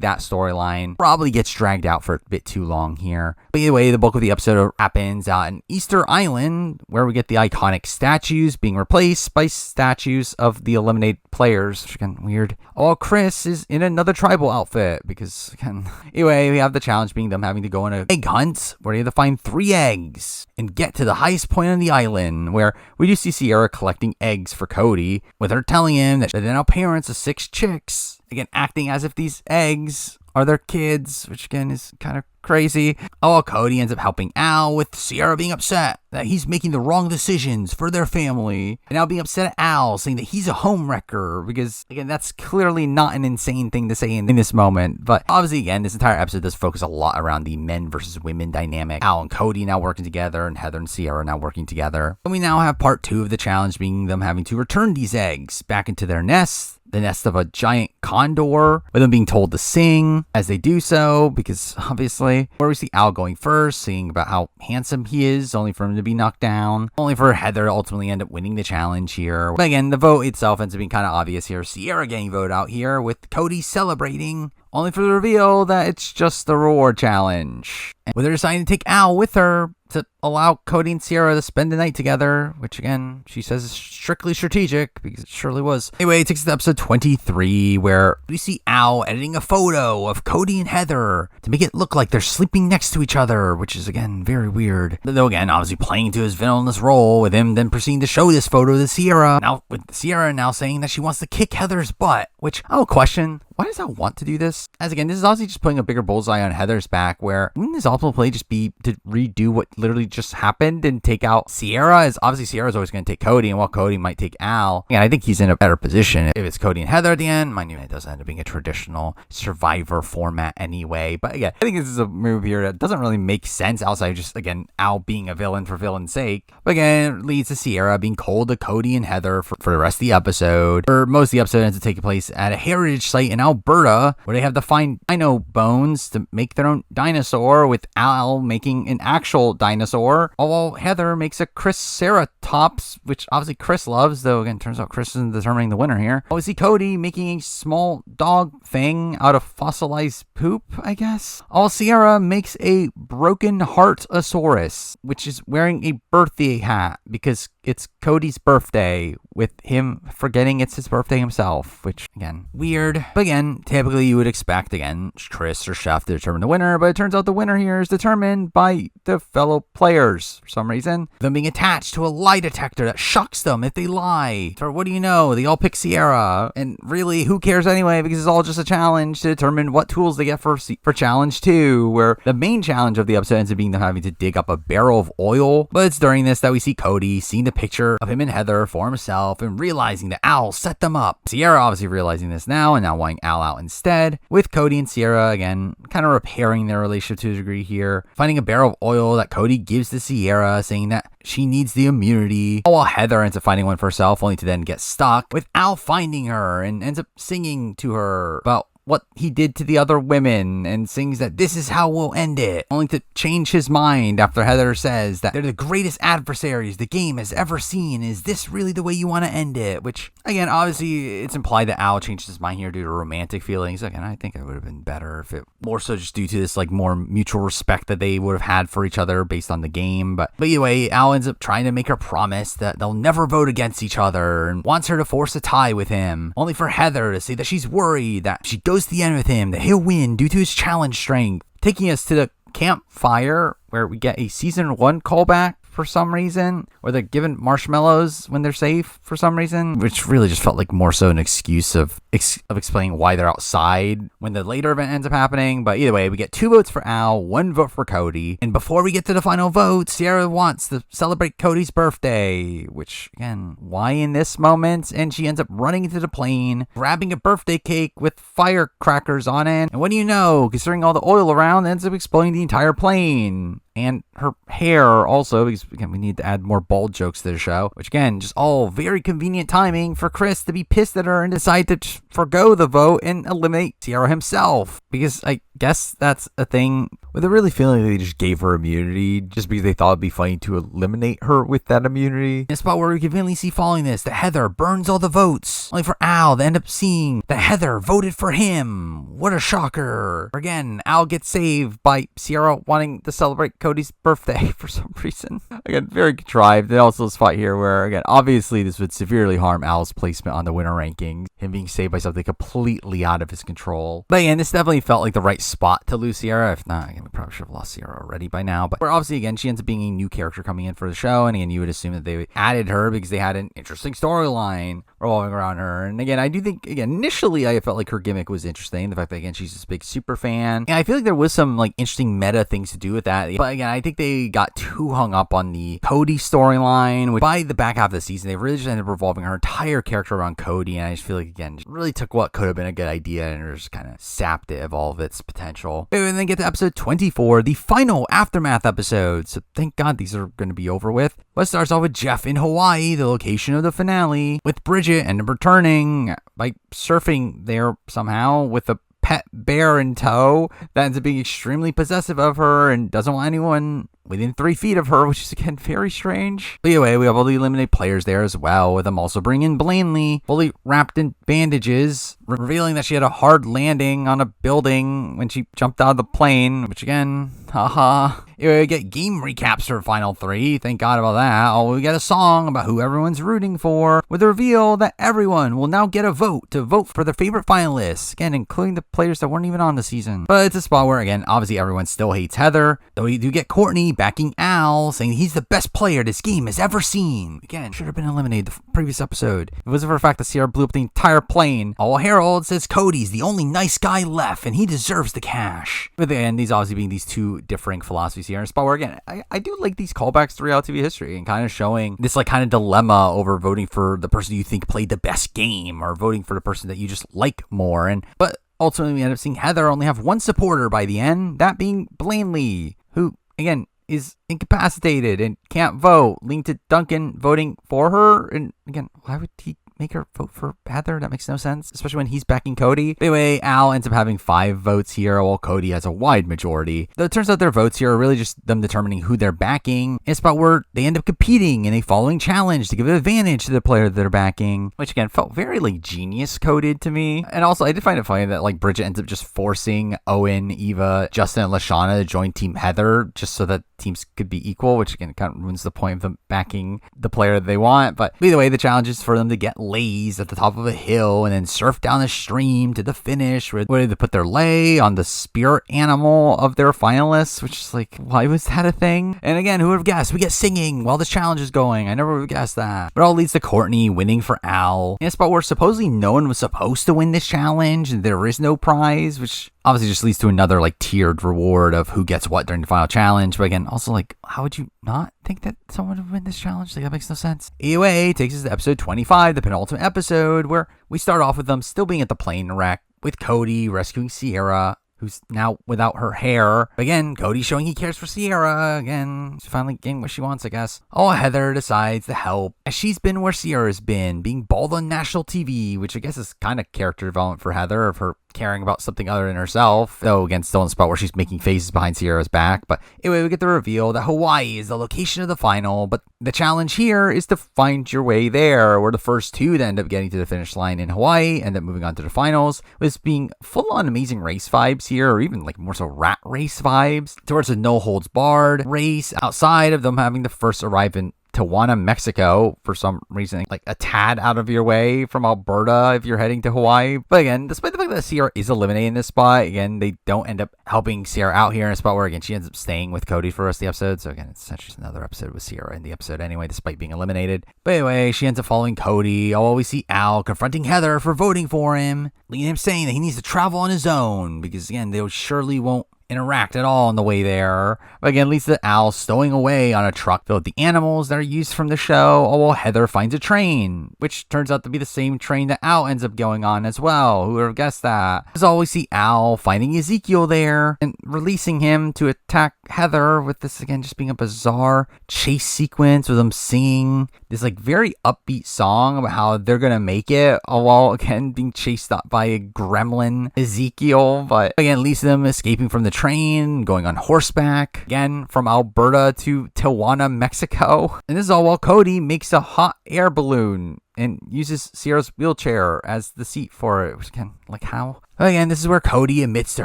that storyline probably gets dragged out for a bit too long here. But either way, the bulk of the episode happens out in Easter Island, where we get the iconic statues being replaced by statues of the eliminated players, which again, weird. Oh, Chris is in another tribal outfit because, again, anyway, we have the challenge being them having to go on an egg hunt where they have to find 3 eggs and get to the highest point on the island, where we do see Sierra collecting eggs for Cody, with her telling him that they're now parents of 6 chicks, again, acting as if these eggs are their kids, which again is kind of crazy. Oh, Cody ends up helping Al, with Sierra being upset that he's making the wrong decisions for their family, and Al being upset at Al, saying that he's a homewrecker, because again, that's clearly not an insane thing to say in this moment. But obviously, again, this entire episode does focus a lot around the men versus women dynamic. Al and Cody now working together, and Heather and Sierra now working together. And we now have part 2 of the challenge being them having to return these eggs back into their nests, the nest of a giant condor, with them being told to sing as they do so, because obviously, where we see Al going first, singing about how handsome he is, only for him to be knocked down, only for Heather to ultimately end up winning the challenge here. But again, the vote itself ends up being kind of obvious here. Sierra getting voted out here, with Cody celebrating, only for the reveal that it's just the reward challenge. And with her deciding to take Al with her to allow Cody and Sierra to spend the night together, which again, she says is strictly strategic, because it surely was. Anyway, it takes us to episode 23, where we see Al editing a photo of Cody and Heather to make it look like they're sleeping next to each other, which is again, very weird. Though again, obviously playing to his villainous role, with him then proceeding to show this photo to Sierra, now with Sierra now saying that she wants to kick Heather's butt, which I will question. Why does Al want to do this? As again, this is obviously just putting a bigger bullseye on Heather's back, where wouldn't this ultimate play just be to redo what literally just happened and take out Sierra? As obviously Sierra's always going to take Cody, and while Cody might take Al, and I think he's in a better position if it's Cody and Heather at the end. Mind you, it does end up being a traditional Survivor format anyway. But again, I think this is a move here that doesn't really make sense outside of just, again, Al being a villain for villain's sake. But again, it leads to Sierra being cold to Cody and Heather for the rest of the episode. Or most of the episode ends up taking place at a heritage site in Alberta, where they have to find dino bones to make their own dinosaur, with Al making an actual dinosaur, while Heather makes a Triceratops, which obviously Chris loves, though again, turns out Chris isn't determining the winner here. We see Cody making a small dog thing out of fossilized poop, I guess. While Sierra makes a broken heartosaurus, which is wearing a birthday hat, because it's Cody's birthday, with him forgetting it's his birthday himself, which, again, weird. But again, typically you would expect, again, Chris or Chef to determine the winner, but it turns out the winner here is determined by the fellow players for some reason. Them being attached to a lie detector that shocks them if they lie. So what do you know? They all pick Sierra. And really, who cares anyway, because it's all just a challenge to determine what tools they get for challenge 2, where the main challenge of the episode ends up being them having to dig up a barrel of oil. But it's during this that we see Cody seeing the the picture of him and Heather for himself and realizing that Al set them up. Sierra obviously realizing this now and now wanting Al out instead, with Cody and Sierra again kind of repairing their relationship to a degree here, finding a barrel of oil that Cody gives to Sierra, saying that she needs the immunity, while Heather ends up finding one for herself, only to then get stuck, with Al finding her and ends up singing to her about what he did to the other women and sings that this is how we'll end it, only to change his mind after Heather says that they're the greatest adversaries the game has ever seen. Is this really the way you want to end it? Which, again, obviously it's implied that Al changed his mind here due to romantic feelings. Again, I think it would have been better if it more so just due to this like more mutual respect that they would have had for each other based on the game. But anyway, Al ends up trying to make her promise that they'll never vote against each other and wants her to force a tie with him, only for Heather to say that she's worried that she goes to the end with him, that he'll win due to his challenge strength, taking us to the campfire where we get a season 1 callback for some reason, or they're given marshmallows when they're safe for some reason, which really just felt like more so an excuse of explaining why they're outside when the later event ends up happening. But either way, we get 2 votes for Al, 1 vote for Cody. And before we get to the final vote, Sierra wants to celebrate Cody's birthday, which again, why in this moment? And she ends up running into the plane, grabbing a birthday cake with firecrackers on it. And what do you know, considering all the oil around, ends up exploding the entire plane. And her hair also, because again, we need to add more bald jokes to the show, which again, just all very convenient timing for Chris to be pissed at her and decide to just forgo the vote and eliminate Sierra himself. Because I guess that's a thing with a really feeling they just gave her immunity just because they thought it'd be funny to eliminate her with that immunity. In a spot where we conveniently see following this that Heather burns all the votes, only for Al to end up seeing that Heather voted for him. What a shocker. Again, Al gets saved by Sierra wanting to celebrate Cody's birthday for some reason. Again, very contrived. And also a spot here where, again, obviously this would severely harm Al's placement on the winner rankings, him being saved by something completely out of his control. But again, this definitely felt like the right spot to lose Sierra. If not, again, we probably should have lost Sierra already by now. But obviously, again, she ends up being a new character coming in for the show. And again, you would assume that they added her because they had an interesting storyline revolving around her. And again, I do think, again, initially I felt like her gimmick was interesting. The fact that, again, she's this big super fan. And I feel like there was some, like, interesting meta things to do with that. But again, I think they got too hung up on the Cody storyline, which by the back half of the season, they really just ended up revolving her entire character around Cody. And I just feel like, again, just really took what could have been a good idea and just kind of sapped it of all of its potential. And then get to episode 24, the final Aftermath episode. So thank God these are going to be over with. But it starts off with Jeff in Hawaii, the location of the finale, with Bridget and returning by surfing there somehow with a pet bear in tow that ends up being extremely possessive of her and doesn't want anyone within 3 feet of her, which is again very strange. But anyway, we have all the eliminate players there as well, with them also bringing Blaney fully wrapped in bandages, revealing that she had a hard landing on a building when she jumped out of the plane, which again, haha. Anyway, we get game recaps for Final 3. Thank God about that. Oh, we get a song about who everyone's rooting for, with a reveal that everyone will now get a vote to vote for their favorite finalists, again, including the players that weren't even on the season. But it's a spot where, again, obviously everyone still hates Heather, though you do get Courtney backing Al, saying he's the best player this game has ever seen. Again, should have been eliminated the previous episode. It wasn't for the fact that Sierra blew up the entire plane. Oh, Harold says Cody's the only nice guy left, and he deserves the cash. But then, these obviously being these two differing philosophies here. In a spot where, again, I do like these callbacks to reality TV history and kind of showing this, like, kind of dilemma over voting for the person you think played the best game or voting for the person that you just like more. But ultimately, we end up seeing Heather only have one supporter by the end, that being Blaney, who, again, is incapacitated and can't vote, leading to Duncan voting for her. And again, why would he make her vote for Heather? That makes no sense, especially when he's backing Cody. Anyway, Al ends up having 5 votes here, while Cody has a wide majority. Though it turns out their votes here are really just them determining who they're backing. It's about where they end up competing in a following challenge to give an advantage to the player that they're backing, which again felt very like genius coded to me. And also, I did find it funny that like Bridget ends up just forcing Owen, Eva, Justin, and Lashana to join Team Heather just so that teams could be equal, which again kind of ruins the point of them backing the player that they want. But either way, the challenge is for them to get lays at the top of a hill and then surf down the stream to the finish where they put their lay on the spirit animal of their finalists, which is like, why was that a thing? And again, who would have guessed? We get singing while this challenge is going. I never would have guessed that. But it all leads to Courtney winning for Al in a spot where supposedly no one was supposed to win this challenge and there is no prize, which obviously just leads to another like tiered reward of who gets what during the final challenge. But again, also like, how would you not think that someone would win this challenge? Like, that makes no sense. EOA takes us to episode 25, the penultimate episode, where we start off with them still being at the plane wreck with Cody rescuing Sierra, who's now without her hair. Again, Cody showing he cares for Sierra. Again, she's finally getting what she wants, I guess. Oh, Heather decides to help, as she's been where Sierra's been, being bald on national TV, which I guess is kind of character development for Heather, of her caring about something other than herself. Though, again, still in the spot where she's making faces behind Sierra's back. But anyway, we get the reveal that Hawaii is the location of the final, but the challenge here is to find your way there. We're the first two to end up getting to the finish line in Hawaii, end up moving on to the finals, with being full-on Amazing Race vibes here, or even like more so Rat Race vibes, towards a no-holds-barred race, outside of them having to first arrive in Tijuana, Mexico, for some reason, like a tad out of your way from Alberta if you're heading to Hawaii. But again, despite the fact that Sierra is eliminated in this spot, again, they don't end up helping Sierra out here in a spot where, again, she ends up staying with Cody for the rest of the episode. So again, it's essentially another episode with Sierra in the episode anyway, despite being eliminated. But anyway, she ends up following Cody. Oh, we see Al confronting Heather for voting for him, leading him saying that he needs to travel on his own, because again, they surely won't interact at all on the way there. But again, leads to Al stowing away on a truck filled with the animals that are used from the show. Oh, well, Heather finds a train, which turns out to be the same train that Al ends up going on as well. Who would have guessed that? As always, see Al finding Ezekiel there and releasing him to attack Heather, with this, again, just being a bizarre chase sequence with them singing this like very upbeat song about how they're gonna make it, while again being chased up by a gremlin Ezekiel. But again, leads to them escaping from the train, going on horseback, again, from Alberta to Tijuana, Mexico. And this is all while Cody makes a hot air balloon and uses Sierra's wheelchair as the seat for it, which, again, like, how? Again, this is where Cody admits to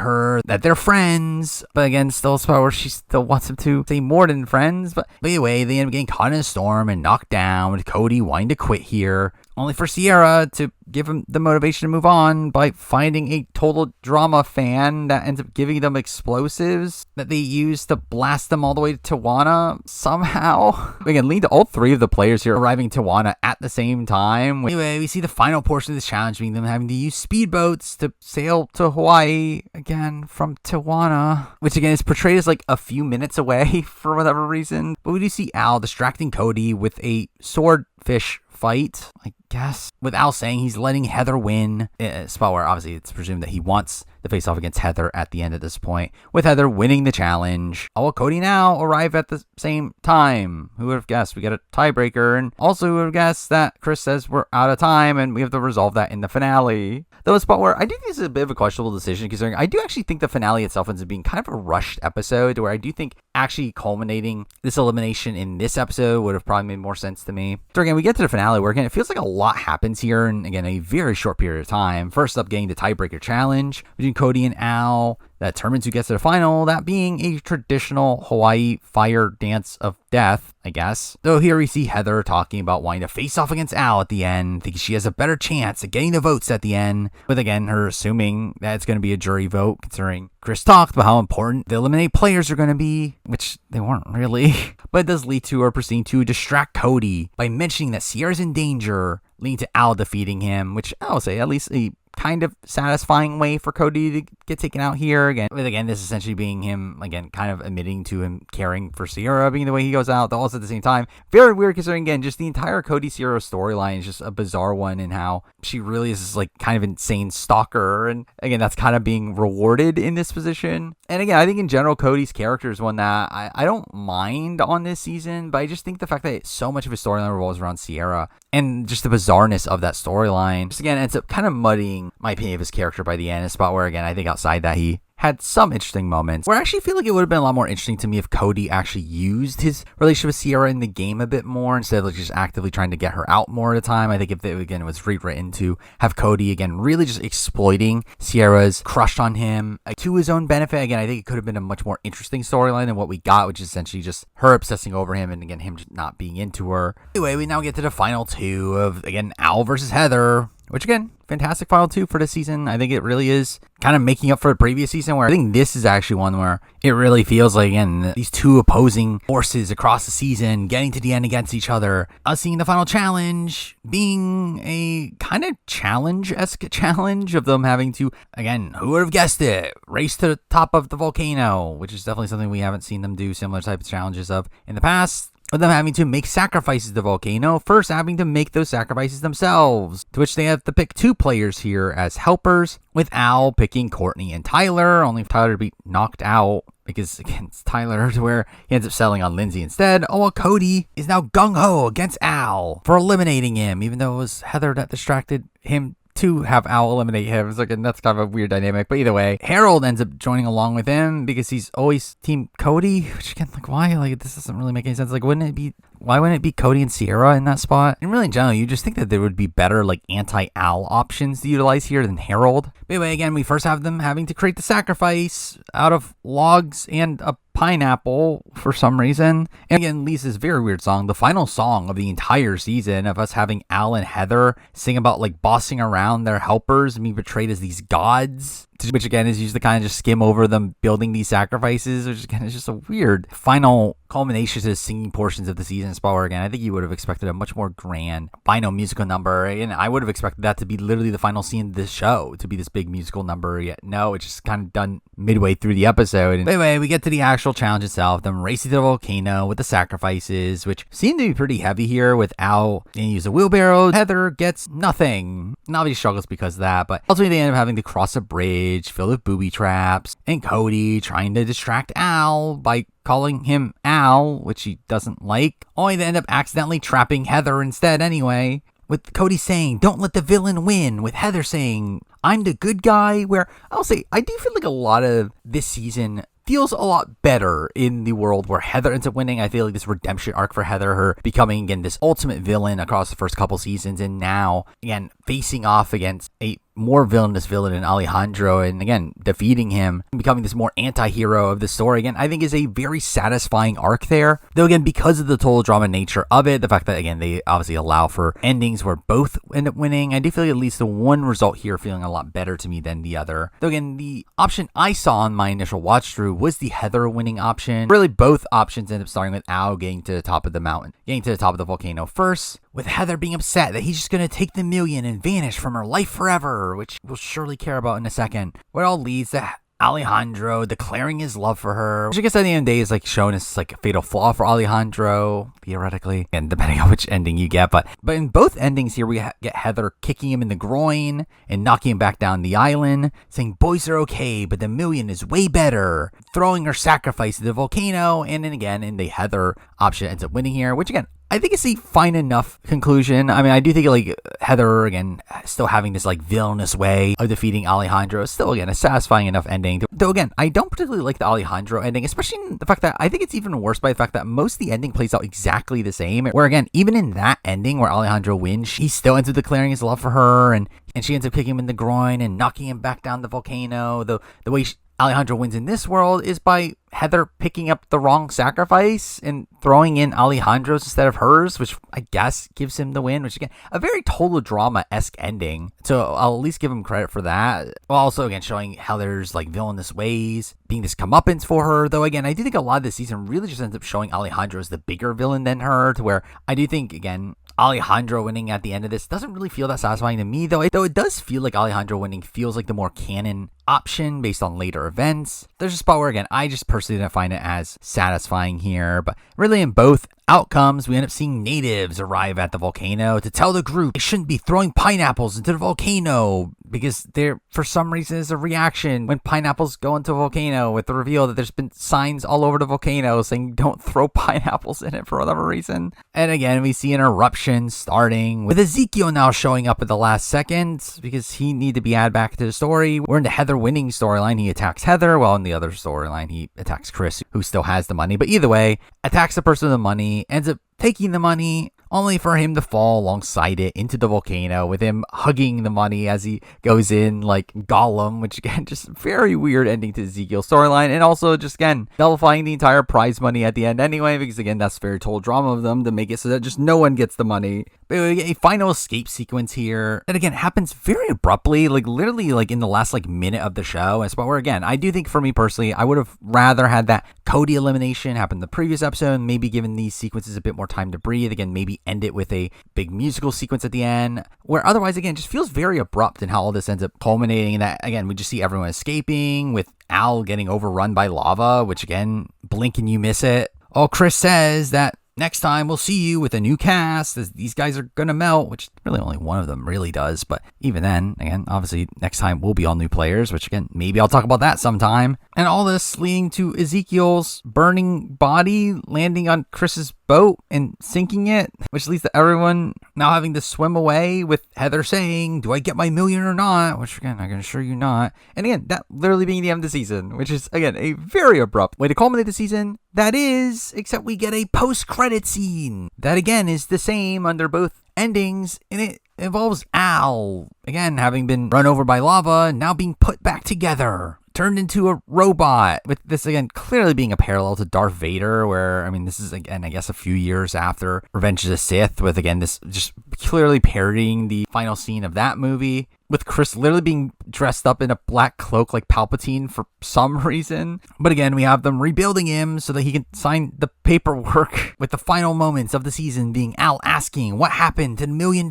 her that they're friends, but again, still a spot where she still wants him to say more than friends. But anyway, they end up getting caught in a storm and knocked down, with Cody wanting to quit here, only for Sierra to give him the motivation to move on by finding a total drama fan that ends up giving them explosives that they use to blast them all the way to Tijuana somehow. Again, lead to all three of the players here arriving Tijuana at the same time. Anyway, we see the final portion of this challenge being them having to use speedboats to sail to Hawaii, again, from Tijuana, which again is portrayed as like a few minutes away for whatever reason. But we do see Al distracting Cody with a swordfish fight, I guess, with Al saying he's letting Heather win. A spot where obviously it's presumed that he wants to face off against Heather at the end at this point, with Heather winning the challenge. Oh, well, Cody now arrive at the same time. Who would have guessed? We get a tiebreaker, and also who would have guessed that Chris says we're out of time and we have to resolve that in the finale. Though a spot where I do think this is a bit of a questionable decision, considering I do actually think the finale itself ends up being kind of a rushed episode, where I do think actually culminating this elimination in this episode would have probably made more sense to me. So again, we get to the finale where, again, it feels like a lot happens here in, again, a very short period of time. First up, getting the tiebreaker challenge between Cody and Al that determines who gets to the final, that being a traditional Hawaii fire dance of death, I guess. Though here we see Heather talking about wanting to face off against Al at the end, thinking she has a better chance at getting the votes at the end, with again her assuming that it's going to be a jury vote, considering Chris talked about how important the eliminated players are going to be, which they weren't really. But it does lead to her proceeding to distract Cody by mentioning that Sierra's in danger, leading to Al defeating him, which I'll say at least a kind of satisfying way for Cody to get taken out here. Again, with again, this essentially being him, again, kind of admitting to him caring for Sierra being the way he goes out, though also at the same time, very weird considering, again, just the entire Cody Sierra storyline is just a bizarre one, in how she really is this, like, kind of insane stalker, and again, that's kind of being rewarded in this position. And again, I think in general, Cody's character is one that I don't mind on this season, but I just think the fact that so much of his storyline revolves around Sierra, and just the bizarreness of that storyline, just again ends up kind of muddying my opinion of his character by the end. A spot where, again, I think outside that he had some interesting moments where I actually feel like it would have been a lot more interesting to me if Cody actually used his relationship with Sierra in the game a bit more, instead of like just actively trying to get her out more at a time. I think if it, again, was rewritten to have Cody, again, really just exploiting Sierra's crush on him to his own benefit, again, I think it could have been a much more interesting storyline than what we got, which is essentially just her obsessing over him and, again, him just not being into her. Anyway, we now get to the final two of, again, Al versus Heather, which again, fantastic final two for this season. I think it really is kind of making up for the previous season, where I think this is actually one where it really feels like, again, these two opposing forces across the season getting to the end against each other. Us seeing the final challenge being a kind of challenge-esque challenge of them having to, again, who would have guessed it, race to the top of the volcano, which is definitely something we haven't seen them do similar type of challenges of in the past. With them having to make sacrifices to the volcano, first having to make those sacrifices themselves, to which they have to pick two players here as helpers, with Al picking Courtney and Tyler, only for Tyler to be knocked out, because against Tyler, to where he ends up settling on Lindsay instead. Oh, well, Cody is now gung-ho against Al for eliminating him, even though it was Heather that distracted him to have Al eliminate him. It's like, and that's kind of a weird dynamic. But either way, Harold ends up joining along with him because he's always Team Cody, which again, like, why? Like, this doesn't really make any sense. Like, why wouldn't it be Cody and Sierra in that spot? And really, in general, you just think that there would be better, like, anti-Al options to utilize here than Harold. But anyway, again, we first have them having to create the sacrifice out of logs and a pineapple for some reason. And again, leads this very weird song, the final song of the entire season, of us having Al and Heather sing about, like, bossing around their helpers and being portrayed as these gods, which again is used to kind of just skim over them building these sacrifices, which again is just a weird final culmination to the singing portions of the season spot, where again, I think you would have expected a much more grand final musical number, and I would have expected that to be literally the final scene of this show, to be this big musical number. Yet no, it's just kind of done midway through the episode. And anyway, we get to the actual challenge itself, them racing to the volcano with the sacrifices, which seem to be pretty heavy here. With Al and use a wheelbarrow, Heather gets nothing. Nobody struggles because of that, but ultimately they end up having to cross a bridge filled with booby traps, and Cody trying to distract Al by calling him Al, which he doesn't like, only to end up accidentally trapping Heather instead anyway, with Cody saying, "Don't let the villain win," with Heather saying, "I'm the good guy," where I'll say, I do feel like a lot of this season feels a lot better in the world where Heather ends up winning. I feel like this redemption arc for Heather, her becoming, again, this ultimate villain across the first couple seasons, and now, again, facing off against a more villainous villain in Alejandro, and again, defeating him, becoming this more anti-hero of the story, again, I think is a very satisfying arc there. Though again, because of the total drama nature of it, the fact that, again, they obviously allow for endings where both end up winning, I do feel like at least the one result here feeling a lot better to me than the other. Though again, the option I saw on my initial watch through was the Heather winning option. Really, both options end up starting with Al getting to the top of the mountain, getting to the top of the volcano first, with Heather being upset that he's just going to take the million and vanish from her life forever, which we'll surely care about in a second. What all leads to Alejandro declaring his love for her, which I guess at the end of the day is like shown as like a fatal flaw for Alejandro, theoretically, and depending on which ending you get. But in both endings here, we get Heather kicking him in the groin and knocking him back down the island, saying boys are okay, but the million is way better, throwing her sacrifice to the volcano, and then again, in the Heather option ends up winning here, which again, I think it's a fine enough conclusion. I mean, I do think, like, Heather, again, still having this, like, villainous way of defeating Alejandro is still, again, a satisfying enough ending. Though, again, I don't particularly like the Alejandro ending, especially in the fact that I think it's even worse by the fact that most of the ending plays out exactly the same. Where, again, even in that ending where Alejandro wins, he still ends up declaring his love for her, and she ends up kicking him in the groin and knocking him back down the volcano. The way Alejandro wins in this world is by Heather picking up the wrong sacrifice and throwing in Alejandro's instead of hers, which I guess gives him the win, which again, a very total drama-esque ending. So I'll at least give him credit for that. While also, again, showing Heather's like villainous ways, being this comeuppance for her. Though again, I do think a lot of this season really just ends up showing Alejandro as the bigger villain than her, to where I do think, again, Alejandro winning at the end of this doesn't really feel that satisfying to me, though it does feel like Alejandro winning feels like the more canon option based on later events. There's a spot where, again, I just personally didn't find it as satisfying here, but really in both outcomes, we end up seeing natives arrive at the volcano to tell the group they shouldn't be throwing pineapples into the volcano, because there, for some reason, is a reaction when pineapples go into a volcano, with the reveal that there's been signs all over the volcano saying don't throw pineapples in it for whatever reason. And again, we see an eruption starting with Ezekiel now showing up at the last second because he needed to be added back to the story. We're in the Heather winning storyline. He attacks Heather, while in the other storyline, he attacks Chris, who still has the money. But either way, attacks the person with the money, ends up taking the money, only for him to fall alongside it into the volcano with him hugging the money as he goes in like Gollum, which again, just very weird ending to Ezekiel's storyline, and also just again, nullifying the entire prize money at the end anyway, because again, that's very total drama of them to make it so that just no one gets the money. But we get a final escape sequence here that again happens very abruptly, like literally like in the last like minute of the show. And spot where again, I do think for me personally, I would have rather had that Cody elimination happen in the previous episode, maybe given these sequences a bit more time to breathe. Again, maybe end it with a big musical sequence at the end, where otherwise again just feels very abrupt in how all this ends up culminating. And that again, we just see everyone escaping with Al getting overrun by lava, which again, blink and you miss it. Oh, Chris says that next time we'll see you with a new cast as these guys are gonna melt, which really only one of them really does. But even then, again, obviously next time will be all new players, which again, maybe I'll talk about that sometime. And all this leading to Ezekiel's burning body landing on Chris's boat and sinking it, which leads to everyone now having to swim away with Heather saying, do I get my million or not? Which again, I can assure you not. And again, that literally being the end of the season, which is again, a very abrupt way to culminate the season. That is, except we get a post-credit scene that again is the same under both endings, and it involves Al, again, having been run over by lava, now being put back together, turned into a robot, with this again clearly being a parallel to Darth Vader, where, I mean, this is again, I guess a few years after Revenge of the Sith, with again, this just clearly parodying the final scene of that movie, with Chris literally being dressed up in a black cloak like Palpatine for some reason. But again, we have them rebuilding him so that he can sign the paperwork, with the final moments of the season being Al asking what happened to $1 million,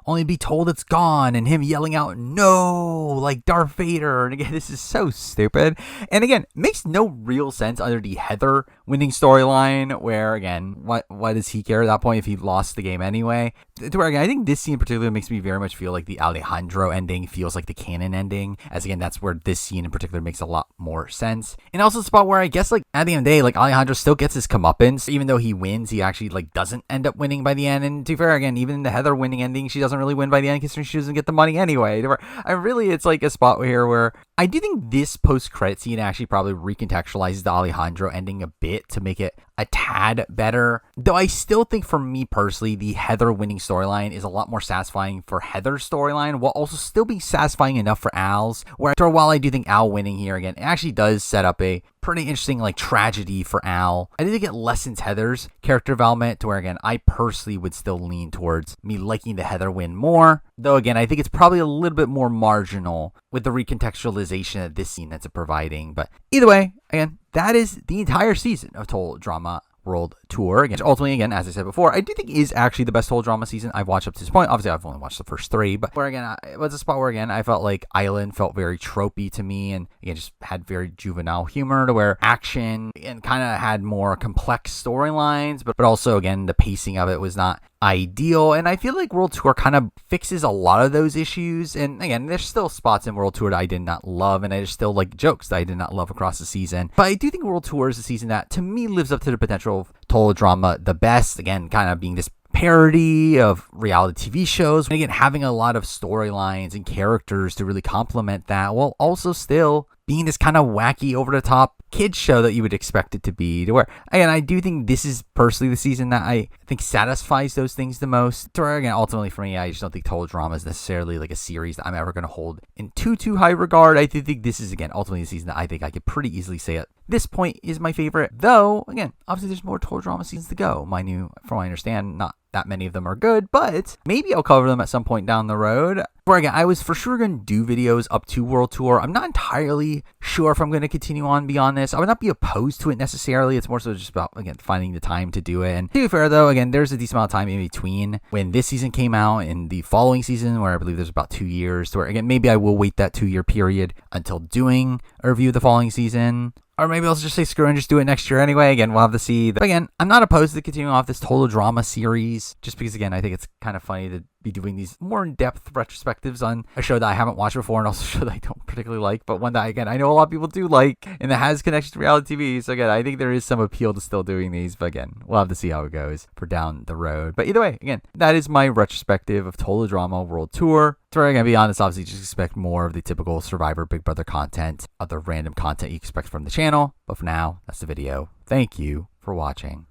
only to be told it's gone, and him yelling out no like Darth Vader. And again, this is so stupid, and again, makes no real sense under the Heather winning storyline, where again, why does he care at that point if he lost the game anyway? To where again, I think this scene in particular makes me very much feel like the Alejandro ending feels like the canon ending, as again, that's where this scene in particular makes a lot more sense. And also the spot where I guess like at the end of the day, like Alejandro still gets his comeuppance, even though he wins, he actually like doesn't end up winning by the end. And to be fair, again, even in the Heather winning ending, she doesn't really win by the end because she doesn't get the money anyway. It's like a spot here where I do think this post-credit scene actually probably recontextualizes the Alejandro ending a bit to make it a tad better. Though I still think for me personally, the Heather winning storyline is a lot more satisfying for Heather's storyline, while also still being satisfying enough for Al's. Where after a while, I do think Al winning here again, it actually does set up a pretty interesting like tragedy for Al. I do think it lessens Heather's character development to where again, I personally would still lean towards me liking the Heather win more. Though again, I think it's probably a little bit more marginal with the recontextualization of this scene that's providing. But either way, again, that is the entire season of Total Drama World Tour. Again, ultimately, again, as I said before, I do think is actually the best Total Drama season I've watched up to this point. Obviously, I've only watched the first 3, but where again, it was a spot where again, I felt like Island felt very tropey to me, and again, just had very juvenile humor, to where action and kind of had more complex storylines, but also again, the pacing of it was not ideal. And I feel like World Tour kind of fixes a lot of those issues. And again, there's still spots in World Tour that I did not love, and there's still like jokes that I did not love across the season. But I do think World Tour is a season that to me lives up to the potential of Total Drama the best. Again, kind of being this parody of reality TV shows, and again, having a lot of storylines and characters to really complement that, while also still being this kind of wacky, over-the-top kids show that you would expect it to be. To where, again, I do think this is personally the season that I think satisfies those things the most. To where, again, ultimately for me, I just don't think Total Drama is necessarily like a series that I'm ever going to hold in too high regard. I do think this is, again, ultimately the season that I think I could pretty easily say at this point is my favorite. Though, again, obviously there's more Total Drama seasons to go. From what I understand, not that many of them are good, but maybe I'll cover them at some point down the road. Where again, I was for sure going to do videos up to World Tour. I'm not entirely sure if I'm going to continue on beyond this. I would not be opposed to it necessarily. It's more so just about, again, finding the time to do it. And to be fair though, again, there's a decent amount of time in between when this season came out and the following season, where I believe there's about 2 years, to where again, maybe I will wait that 2-year period until doing a review of the following season. Or maybe I'll just say screw and just do it next year anyway. Again, we'll have to see. But again, I'm not opposed to continuing off this Total Drama series, just because, again, I think it's kind of funny to be doing these more in-depth retrospectives on a show that I haven't watched before, and also a show that I don't particularly like, but one that, again, I know a lot of people do like, and that has connection to reality TV. So again, I think there is some appeal to still doing these, but again, we'll have to see how it goes for down the road. But either way, again, that is my retrospective of Total Drama World Tour. So we're going to be honest, obviously, just expect more of the typical Survivor Big Brother content, other random content you expect from the channel. But for now, that's the video. Thank you for watching.